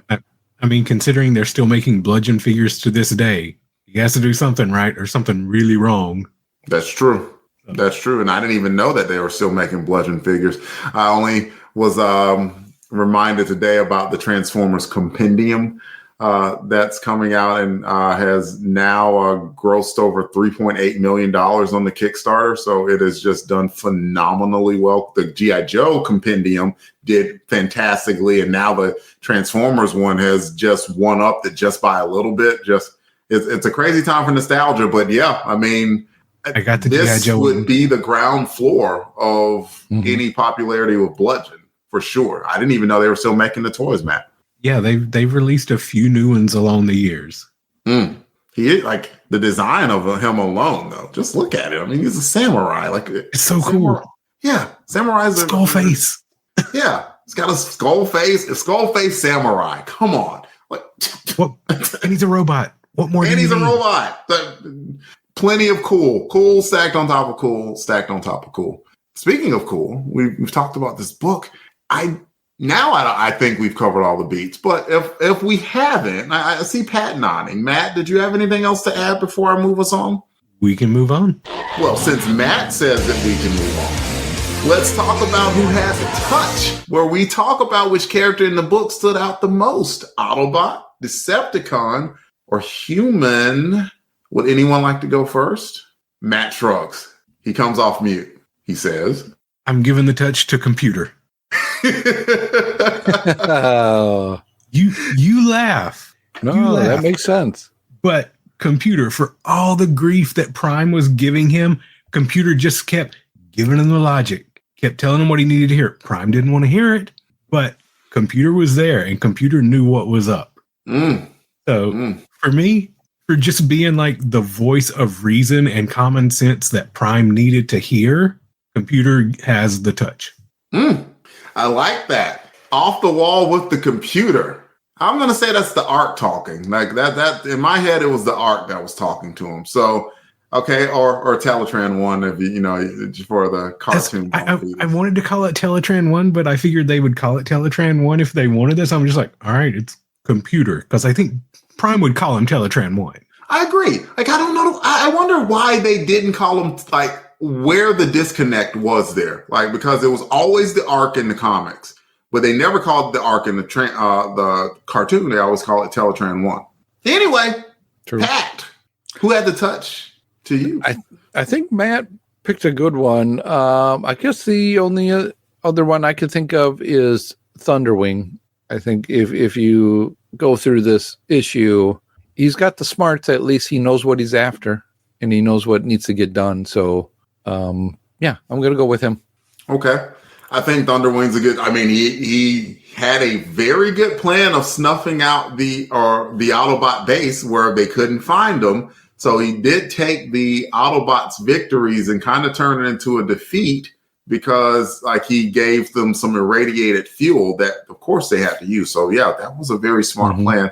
I mean, considering they're still making Bludgeon figures to this day, he has to do something right or something really wrong. That's true. That's true. And I didn't even know that they were still making Bludgeon figures. I only was reminded today about the Transformers Compendium that's coming out and has now grossed over $3.8 million on the Kickstarter. So it has just done phenomenally well. The G.I. Joe Compendium did fantastically. And now the Transformers one has just one up that just by a little bit. It's a crazy time for nostalgia. But yeah, I mean, I got the this G.I. Joe would one. Be the ground floor of any popularity with Bludgeon for sure. I didn't even know they were still making the toys, Matt. Yeah, they've released a few new ones along the years. He is like the design of him alone, though. Just look at it. I mean, he's a samurai. Like it's so cool. Yeah, samurai's skull face. Yeah, he's got a skull face samurai. Come on, what? And he's a robot. What more? And he's a robot. Plenty of cool stacked on top of cool, stacked on top of cool. Speaking of cool, we've talked about this book. I think we've covered all the beats, but if we haven't, I see Pat nodding. Matt, did you have anything else to add before I move us on? We can move on. Well, since Matt says that we can move on, let's talk about who has a touch, where we talk about which character in the book stood out the most. Autobot, Decepticon, or human? Would anyone like to go first? Matt shrugs. He comes off mute. He says, I'm giving the touch to computer. You laugh. No, that makes sense. But computer, for all the grief that Prime was giving him, computer just kept giving him the logic, kept telling him what he needed to hear. Prime didn't want to hear it, but computer was there and computer knew what was up. For me, for just being like the voice of reason and common sense that Prime needed to hear, computer has the touch. I like that. Off the wall with the computer. I'm going to say that's the art talking. Like that in my head, it was the art that was talking to him. So, okay. Or Teletran 1, if you for the cartoon. I wanted to call it Teletran 1, but I figured they would call it Teletran 1 if they wanted this. I'm just like, all right, it's computer. Because I think Prime would call him Teletran 1. I agree. Like, I don't know. I wonder why they didn't call him like where the disconnect was there, like, because it was always the arc in the comics, but they never called it the arc in the cartoon. They always call it Teletran 1. Anyway, True. Pat, who had the touch to you? I think Matt picked a good one. I guess the only other one I could think of is Thunderwing. I think if you go through this issue, he's got the smarts. At least he knows what he's after, and he knows what needs to get done. So, yeah, I'm going to go with him. Okay. I think Thunderwing's a good, I mean, he had a very good plan of snuffing out the Autobot base where they couldn't find them. So he did take the Autobots' victories and kind of turn it into a defeat, because like he gave them some irradiated fuel that of course they had to use. So yeah, that was a very smart plan.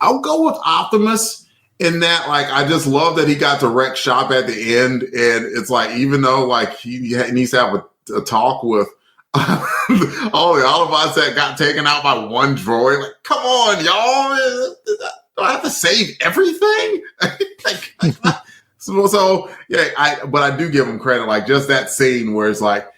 I'll go with Optimus in that, like, I just love that he got to wreck shop at the end. And it's like, even though like he needs to have a talk with all the Autobots that got taken out by one droid, like, come on, y'all. Do I have to save everything? So yeah, but I do give him credit. Like, just that scene where it's like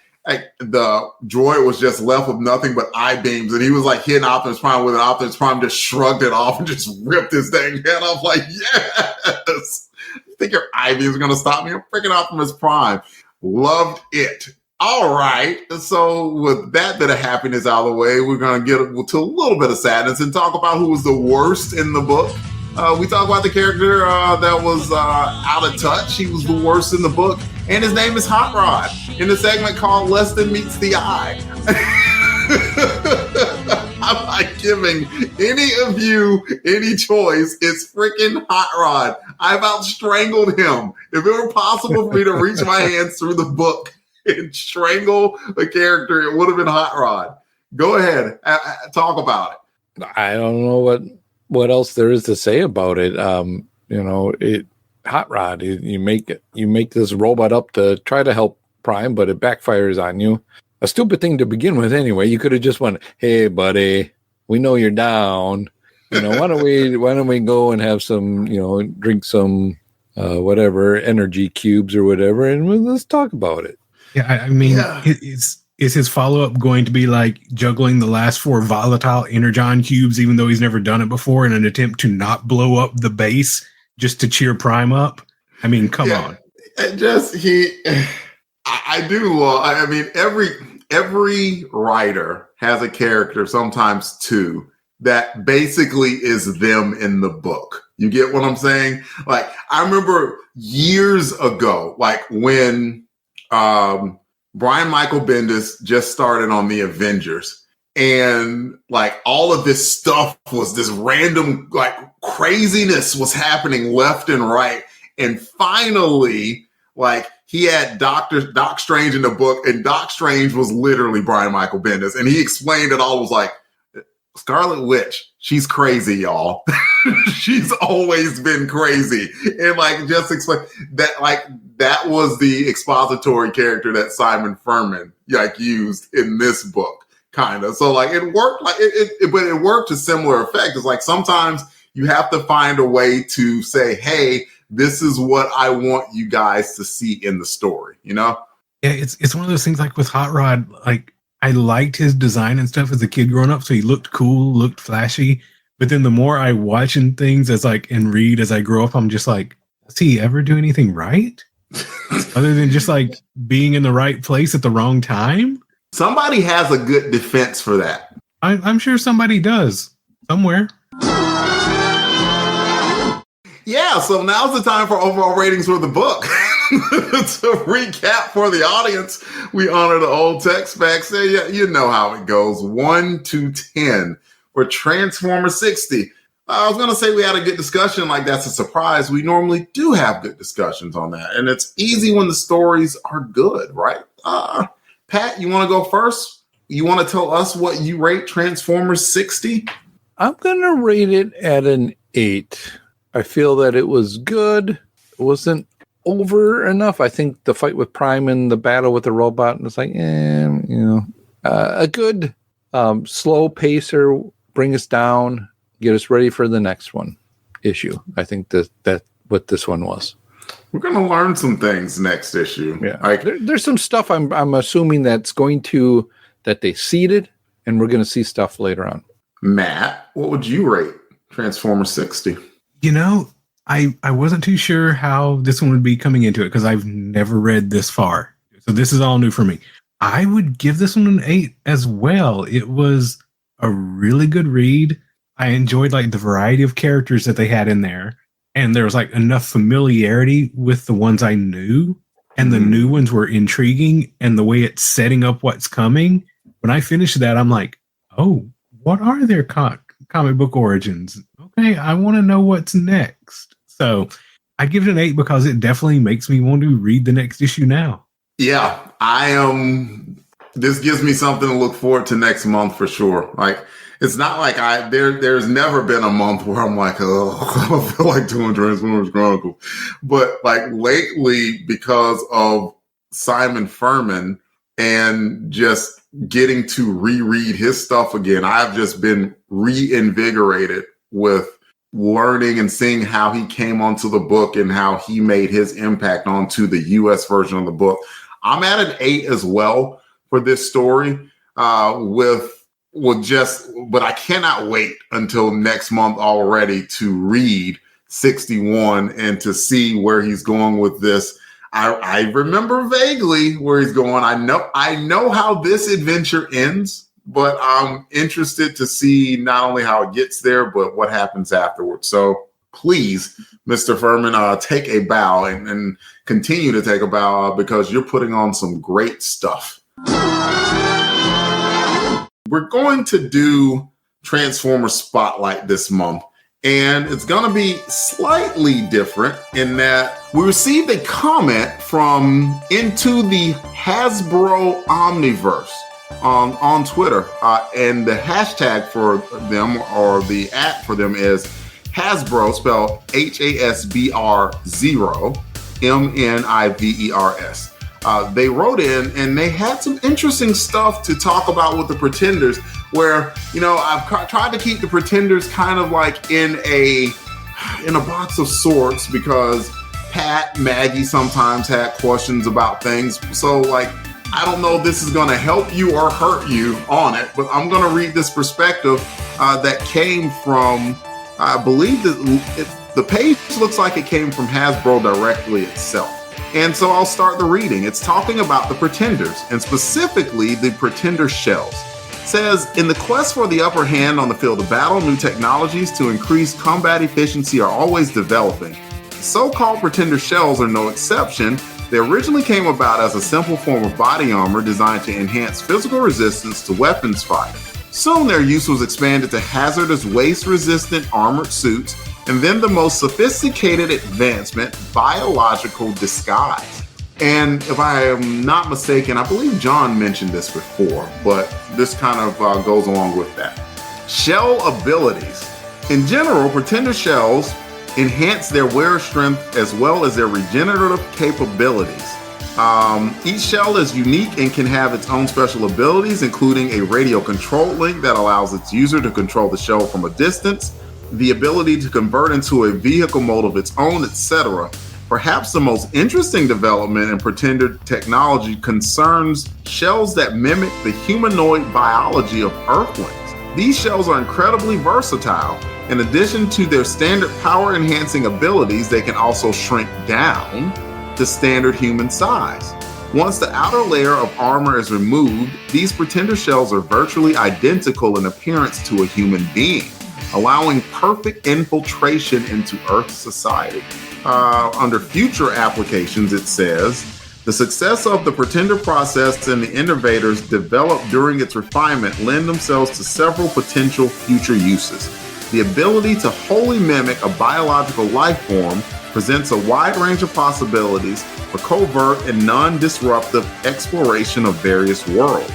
the droid was just left with nothing but eye beams, and he was like hitting Optimus Prime with an Optimus Prime, just shrugged it off and just ripped his dang head off. Like, yes, you think your eye beams are gonna stop me? I'm freaking Optimus Prime. Loved it. All right. So with that bit of happiness out of the way, we're gonna get to a little bit of sadness and talk about who was the worst in the book. We talk about the character that was out of touch. He was the worst in the book, and his name is Hot Rod, in the segment called Less Than Meets the Eye. I'm not giving any of you any choice. It's freaking Hot Rod. I about strangled him. If it were possible for me to reach my hands through the book and strangle a character, it would have been Hot Rod. Go ahead, talk about it. I don't know what else there is to say about it. Hot Rod, you make this robot up to try to help Prime, but it backfires on you. A stupid thing to begin with anyway. You could have just went, hey buddy, we know you're down. Why don't we go and have some, drink some whatever energy cubes or whatever, and let's talk about it. Yeah, I mean, is his follow-up going to be like juggling the last 4 volatile energon cubes, even though he's never done it before, in an attempt to not blow up the base just to cheer Prime up? I mean, come on. I do love, I mean, every writer has a character, sometimes two, that basically is them in the book. You get what I'm saying? Like, I remember years ago, like when Brian Michael Bendis just started on the Avengers, and like all of this stuff was this random like craziness was happening left and right. And finally, like, he had Doc Strange in the book, and Doc Strange was literally Brian Michael Bendis. And he explained it all, was like, Scarlet Witch, she's crazy, y'all. She's always been crazy. And like, just explain that, like, that was the expository character that Simon Furman like used in this book, kind of. So like, it worked, like but it worked to similar effect. It's like, sometimes you have to find a way to say, hey, this is what I want you guys to see in the story, Yeah, it's one of those things, like with Hot Rod, like, I liked his design and stuff as a kid growing up, so he looked cool, looked flashy. But then the more I watch and things and read as I grow up, I'm just like, does he ever do anything right? Other than just like being in the right place at the wrong time? Somebody has a good defense for that. I'm sure somebody does somewhere. Yeah, so now's the time for overall ratings for the book. To recap for the audience, we honor the old tech specs. Yeah, you know how it goes. 1 to 10 for Transformers 60. I was going to say we had a good discussion, like that's a surprise. We normally do have good discussions on that. And it's easy when the stories are good, right? Pat, you want to go first? You want to tell us what you rate Transformers 60? I'm going to rate it at an 8. I feel that it was good. It wasn't over enough. I think the fight with Prime and the battle with the robot, and it's like, a good slow pacer, bring us down, get us ready for the next issue. I think that what this one was. We're going to learn some things next issue. Yeah, there's some stuff I'm assuming that they seeded, and we're going to see stuff later on. Matt, what would you rate Transformers 60? I wasn't too sure how this one would be coming into it because I've never read this far. So this is all new for me. I would give this one an 8 as well. It was a really good read. I enjoyed like the variety of characters that they had in there. And there was like enough familiarity with the ones I knew. And the new ones were intriguing. And the way it's setting up what's coming. When I finished that, I'm like, oh, what are their comic book origins? Okay, I want to know what's next. So I give it an 8 because it definitely makes me want to read the next issue now. Yeah, I am. This gives me something to look forward to next month for sure. Like, it's not like there's never been a month where I'm like, oh, I feel like doing Transformers Chronicles. But like lately, because of Simon Furman and just getting to reread his stuff again, I've just been reinvigorated with learning and seeing how he came onto the book and how he made his impact onto the US version of the book. I'm at an 8 as well for this story, but I cannot wait until next month already to read 61 and to see where he's going with this. I remember vaguely where he's going. I know how this adventure ends, but I'm interested to see not only how it gets there, but what happens afterwards. So please, Mr. Furman, take a bow and continue to take a bow because you're putting on some great stuff. We're going to do Transformers Spotlight this month, and it's going to be slightly different in that we received a comment from Into the Hasbro Omniverse on Twitter, and the hashtag for them, or the @ for them, is Hasbro, spelled HASBR 0 MNIVERS. They wrote in and they had some interesting stuff to talk about with the Pretenders, where, I've tried to keep the Pretenders kind of like in a box of sorts because Pat, Maggie sometimes had questions about things. So like, I don't know if this is going to help you or hurt you on it, but I'm going to read this perspective that came from, I believe the page looks like it came from Hasbro directly itself. And so I'll start the reading. It's talking about the Pretenders, and specifically the Pretender shells. It says, in the quest for the upper hand on the field of battle, new technologies to increase combat efficiency are always developing. The so-called Pretender shells are no exception. They originally came about as a simple form of body armor designed to enhance physical resistance to weapons fire. Soon their use was expanded to hazardous waste-resistant armored suits, and then the most sophisticated advancement, biological disguise. And if I am not mistaken, I believe John mentioned this before, but this kind of goes along with that. Shell abilities. In general, Pretender shells enhance their wearer strength as well as their regenerative capabilities. Each shell is unique and can have its own special abilities, including a radio control link that allows its user to control the shell from a distance, the ability to convert into a vehicle mode of its own, etc. Perhaps the most interesting development in Pretender technology concerns shells that mimic the humanoid biology of Earthlings. These shells are incredibly versatile. In addition to their standard power-enhancing abilities, they can also shrink down to standard human size. Once the outer layer of armor is removed, these Pretender shells are virtually identical in appearance to a human being, allowing perfect infiltration into Earth's society. Under future applications, it says, the success of the Pretender process and the innovators developed during its refinement lend themselves to several potential future uses. The ability to wholly mimic a biological life form presents a wide range of possibilities for covert and non-disruptive exploration of various worlds.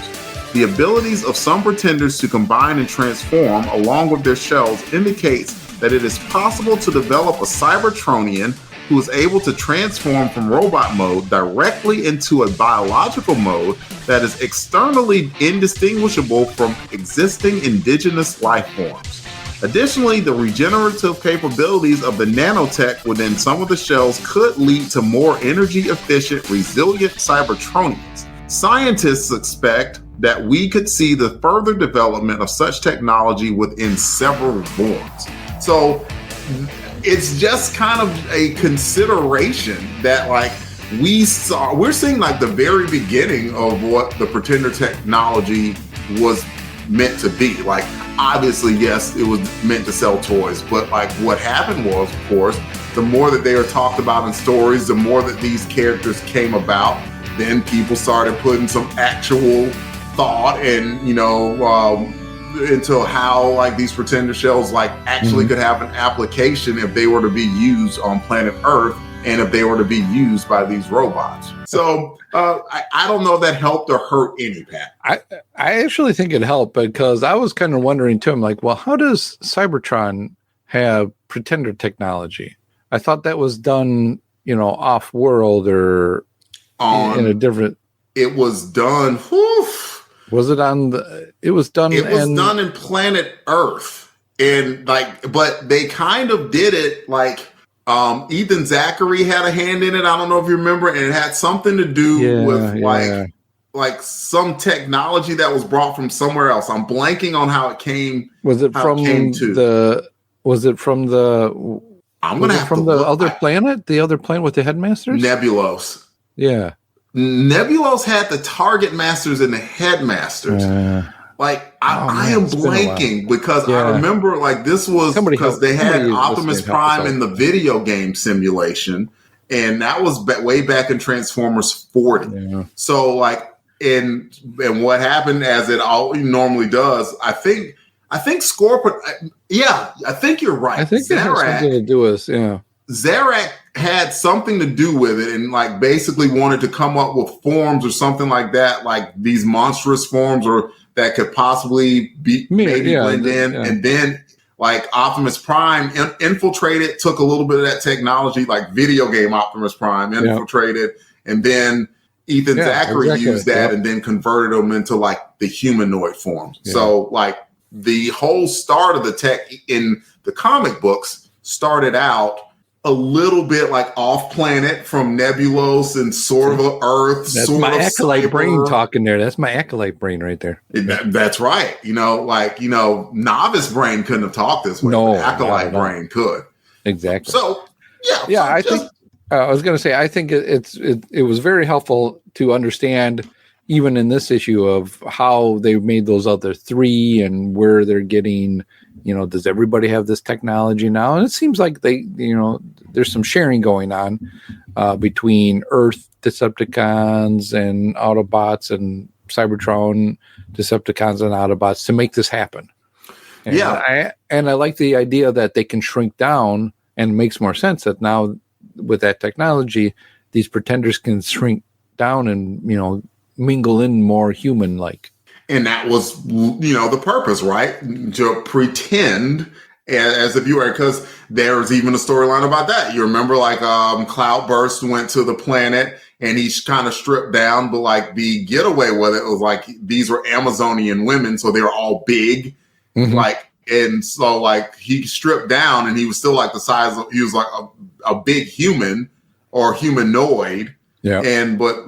The abilities of some Pretenders to combine and transform along with their shells indicates that it is possible to develop a Cybertronian who is able to transform from robot mode directly into a biological mode that is externally indistinguishable from existing indigenous life forms. Additionally, the regenerative capabilities of the nanotech within some of the shells could lead to more energy-efficient, resilient Cybertronians. Scientists expect that we could see the further development of such technology within several forms. So it's just kind of a consideration that like we're seeing like the very beginning of what the Pretender technology was meant to be. Like, obviously, yes, it was meant to sell toys, but like what happened was, of course, the more that they are talked about in stories, the more that these characters came about, then people started putting some actual thought and, into how like these Pretender shells like actually could have an application if they were to be used on planet Earth and if they were to be used by these robots. So I don't know if that helped or hurt any, Pat. I actually think it helped because I was kind of wondering too. I'm like, well, how does Cybertron have Pretender technology? I thought that was done, off world or in a different. It was done. Was it on the? It was done. It was done in planet Earth, and like, but they kind of did it like. Ethan Zachary had a hand in it. I don't know if you remember, and it had something to do with like some technology that was brought from somewhere else. I'm blanking on how it came. Was it from the? Was it from the? I'm gonna have from to the look. other planet. The other planet with the headmasters. Nebulos. Yeah. Nebulos had the target masters and the headmasters. I am blanking because I remember like this was because they had Optimus Prime in the video game simulation, and that was way back in Transformers 40. Yeah. So like, and what happened as it all normally does, I think Scorpion. Yeah, I think you're right. I think it has something to do with Zarak had something to do with it and like basically wanted to come up with forms or something like that, like these monstrous forms or that could possibly be blend in. Yeah. And then like Optimus Prime infiltrated, took a little bit of that technology, like video game Optimus Prime infiltrated. And then Ethan Zachary used that and then converted them into like the humanoid form. Yeah. So like the whole start of the tech in the comic books started out a little bit like off planet from Nebulos and sort of Earth. That's sort my of acolyte cyber brain talking there. That's my acolyte brain right there. That's right. Novice brain couldn't have talked this way. No, acolyte brain could. Exactly. So I think I was going to say I think it was very helpful to understand even in this issue of how they made those other three and where they're getting. Does everybody have this technology now? And it seems like there's some sharing going on between Earth Decepticons and Autobots and Cybertron Decepticons and Autobots to make this happen. And I like the idea that they can shrink down, and it makes more sense that now with that technology, these Pretenders can shrink down and, mingle in more human-like. And that was, the purpose, right? To pretend as if you were, because there's even a storyline about that. You remember like Cloudburst went to the planet and he's kind of stripped down, but like the getaway with it was like these were Amazonian women, so they were all big. And so like he stripped down and he was still like the size of, he was like a big human or humanoid. Yeah. But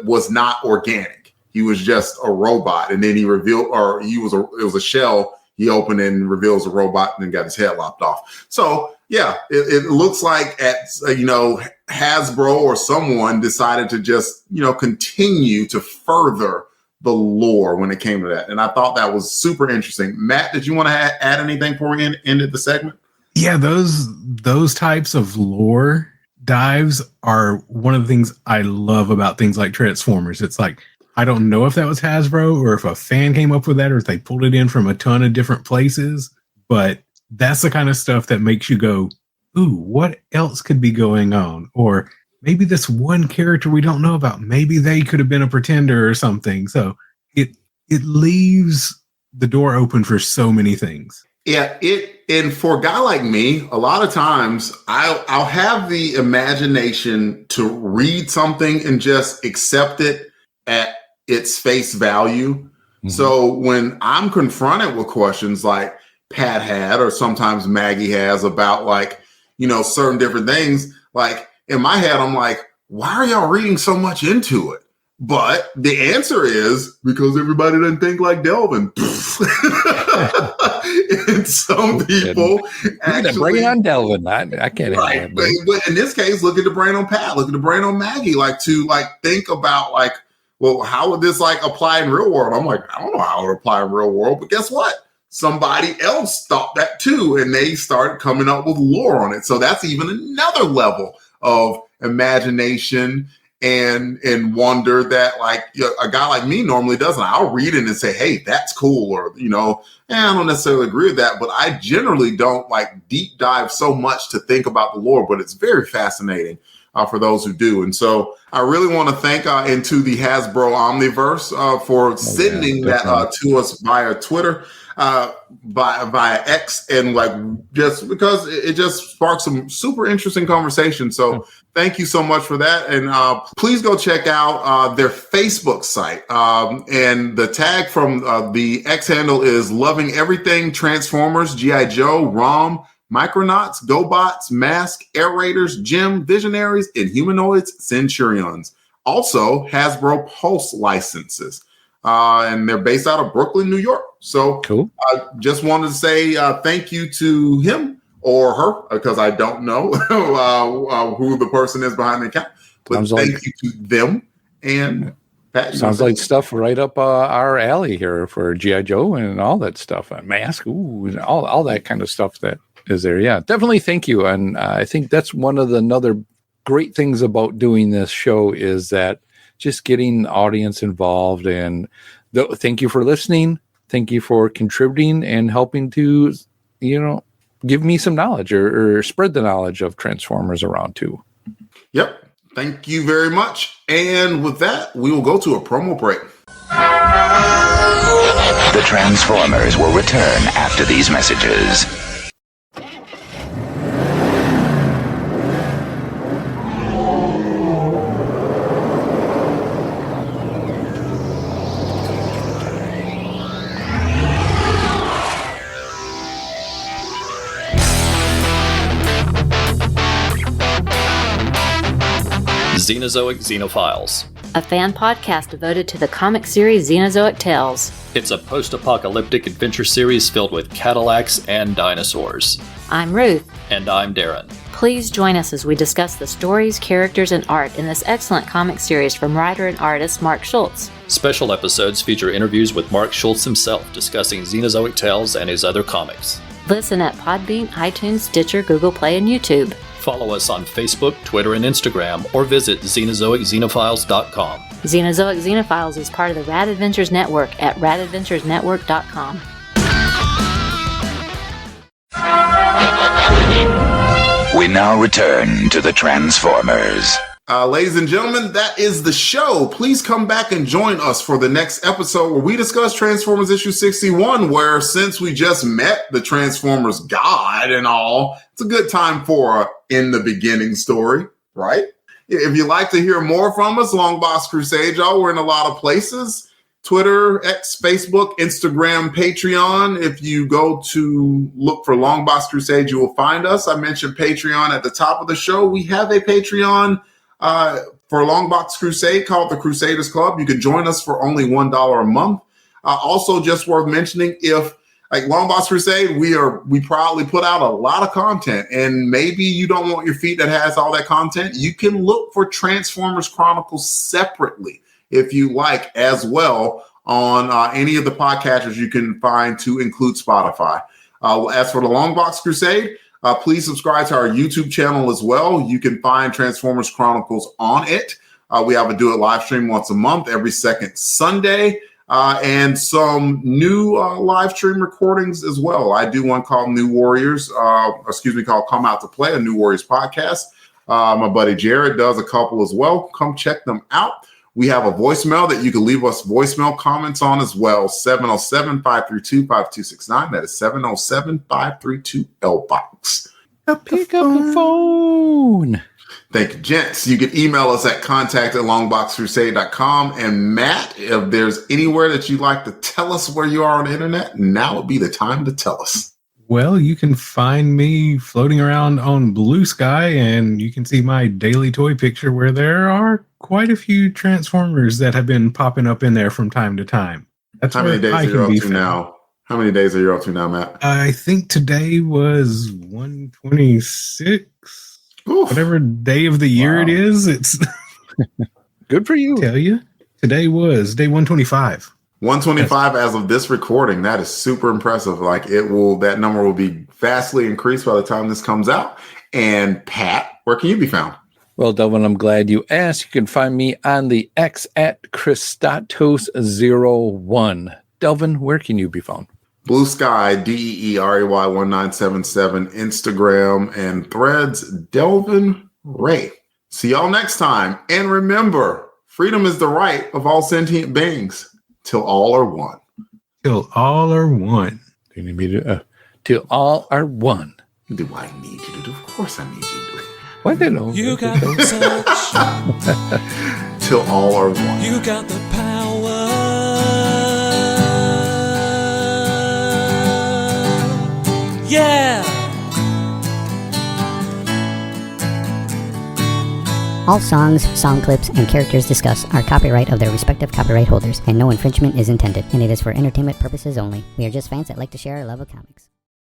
was not organic. He was just a robot, and then he revealed, or it was a shell. He opened and reveals a robot, and then got his head lopped off. So it looks like Hasbro or someone decided to just continue to further the lore when it came to that, and I thought that was super interesting. Matt, did you want to add anything before we ended the segment? Yeah, those types of lore dives are one of the things I love about things like Transformers. It's like, I don't know if that was Hasbro or if a fan came up with that or if they pulled it in from a ton of different places, but that's the kind of stuff that makes you go, ooh, what else could be going on? Or maybe this one character we don't know about, maybe they could have been a Pretender or something. So it leaves the door open for so many things. Yeah, and for a guy like me, a lot of times I'll have the imagination to read something and just accept it at its face value. Mm-hmm. So when I'm confronted with questions like, Pat had, or sometimes Maggie has, about like, certain different things. Like in my head, I'm like, why are y'all reading so much into it? But the answer is because everybody doesn't think like Delvin. And some people actually bring it on Delvin. I can't have that. But in this case, look at the brain on Pat. Look at the brain on Maggie. Like to think about well, how would this apply in real world? I'm like, I don't know how it would apply in real world. But guess what? Somebody else thought that too, and they started coming up with lore on it. So that's even another level of imagination and wonder that a guy like me normally doesn't. I'll read it and say, hey, that's cool, or I don't necessarily agree with that, but I generally don't deep dive so much to think about the lore, but it's very fascinating for those who do. And so I really want to thank Into the Hasbro Omniverse for sending that to us via Twitter, via X, and just because it just sparked some super interesting conversation. So thank you so much for that. And please go check out their Facebook site. And the tag from the X handle is Loving Everything Transformers, G.I. Joe, ROM, Micronauts, GoBots, Mask, Air Raiders, Gem, Visionaries, Inhumanoids, Centurions. Also, Hasbro Pulse licenses. And they're based out of Brooklyn, New York. So cool. I just wanted to say thank you to him or her, because I don't know who the person is behind the account. But thank you to them. And Pat, sounds like stuff right up our alley here for G.I. Joe and all that stuff. Mask, all that kind of stuff that is there. Yeah, definitely thank you. And I think that's one of the another great things about doing this show is that just getting the audience involved. And thank you for listening. Thank you for contributing and helping to, give me some knowledge or spread the knowledge of Transformers around too. Yep. Thank you very much. And with that, we will go to a promo break. The Transformers will return after these messages. Xenozoic Xenophiles, a fan podcast devoted to the comic series Xenozoic Tales. It's a post-apocalyptic adventure series filled with Cadillacs and dinosaurs. I'm Ruth. And I'm Darren. Please join us as we discuss the stories, characters, and art in this excellent comic series from writer and artist Mark Schultz. Special episodes feature interviews with Mark Schultz himself discussing Xenozoic Tales and his other comics. Listen at Podbean, iTunes, Stitcher, Google Play, and YouTube. Follow us on Facebook, Twitter, and Instagram, or visit XenozoicXenophiles.com. Xenozoic Xenophiles is part of the Rad Adventures Network at radadventuresnetwork.com. We now return to the Transformers. Ladies and gentlemen, that is the show. Please come back and join us for the next episode where we discuss Transformers issue 61, where since we just met the Transformers God and all, it's a good time for in the beginning story, right? If you'd like to hear more from us, Longbox Crusade, y'all, we're in a lot of places. Twitter, X, Facebook, Instagram, Patreon. If you go to look for Longbox Crusade, you will find us. I mentioned Patreon at the top of the show. We have a Patreon for Longbox Crusade called the Crusaders Club. You can join us for only $1 a month. Also, just worth mentioning, if like Longbox Crusade, we proudly put out a lot of content, and maybe you don't want your feed that has all that content. You can look for Transformers Chronicles separately if you like as well on any of the podcatchers you can find, to include Spotify. As for the Longbox Crusade, please subscribe to our YouTube channel as well. You can find Transformers Chronicles on it. We have a do it live stream once a month, every second Sunday, and some new live stream recordings as well. I do one called called Come Out to Play, a New Warriors podcast. My buddy Jared does a couple as well. Come check them out. We have a voicemail that you can leave us voicemail comments on as well. 707-532-5269. That is 707-532-LBOX. Pick up the phone. Thank you, gents. You can email us at contact@longboxcrusade.com. And Matt, if there's anywhere that you'd like to tell us where you are on the internet, now would be the time to tell us. Well, you can find me floating around on Blue Sky, and you can see my daily toy picture where there are quite a few Transformers that have been popping up in there from time to time. That's How many days are you up to now? How many days are you up to now, Matt? I think today was 126. Oof. Whatever day of the year it is. It's good for you. Tell you, today was day 125. 125 as of this recording. That is super impressive. Like that number will be vastly increased by the time this comes out. And Pat, where can you be found? Well, Delvin, I'm glad you asked. You can find me on the X at Christatos01. Delvin, where can you be found? Blue Sky, DEERAY 1977, Instagram and Threads, Delvin Ray. See y'all next time. And remember, freedom is the right of all sentient beings. Till all are one. Till all are one. Do you need me to? Till all are one. Do I need you to do? Of course I need you to do it. Why they don't? You got the touch. Till all are one. You got the power. Yeah. All songs, song clips, and characters discussed are copyright of their respective copyright holders, and no infringement is intended, and it is for entertainment purposes only. We are just fans that like to share our love of comics.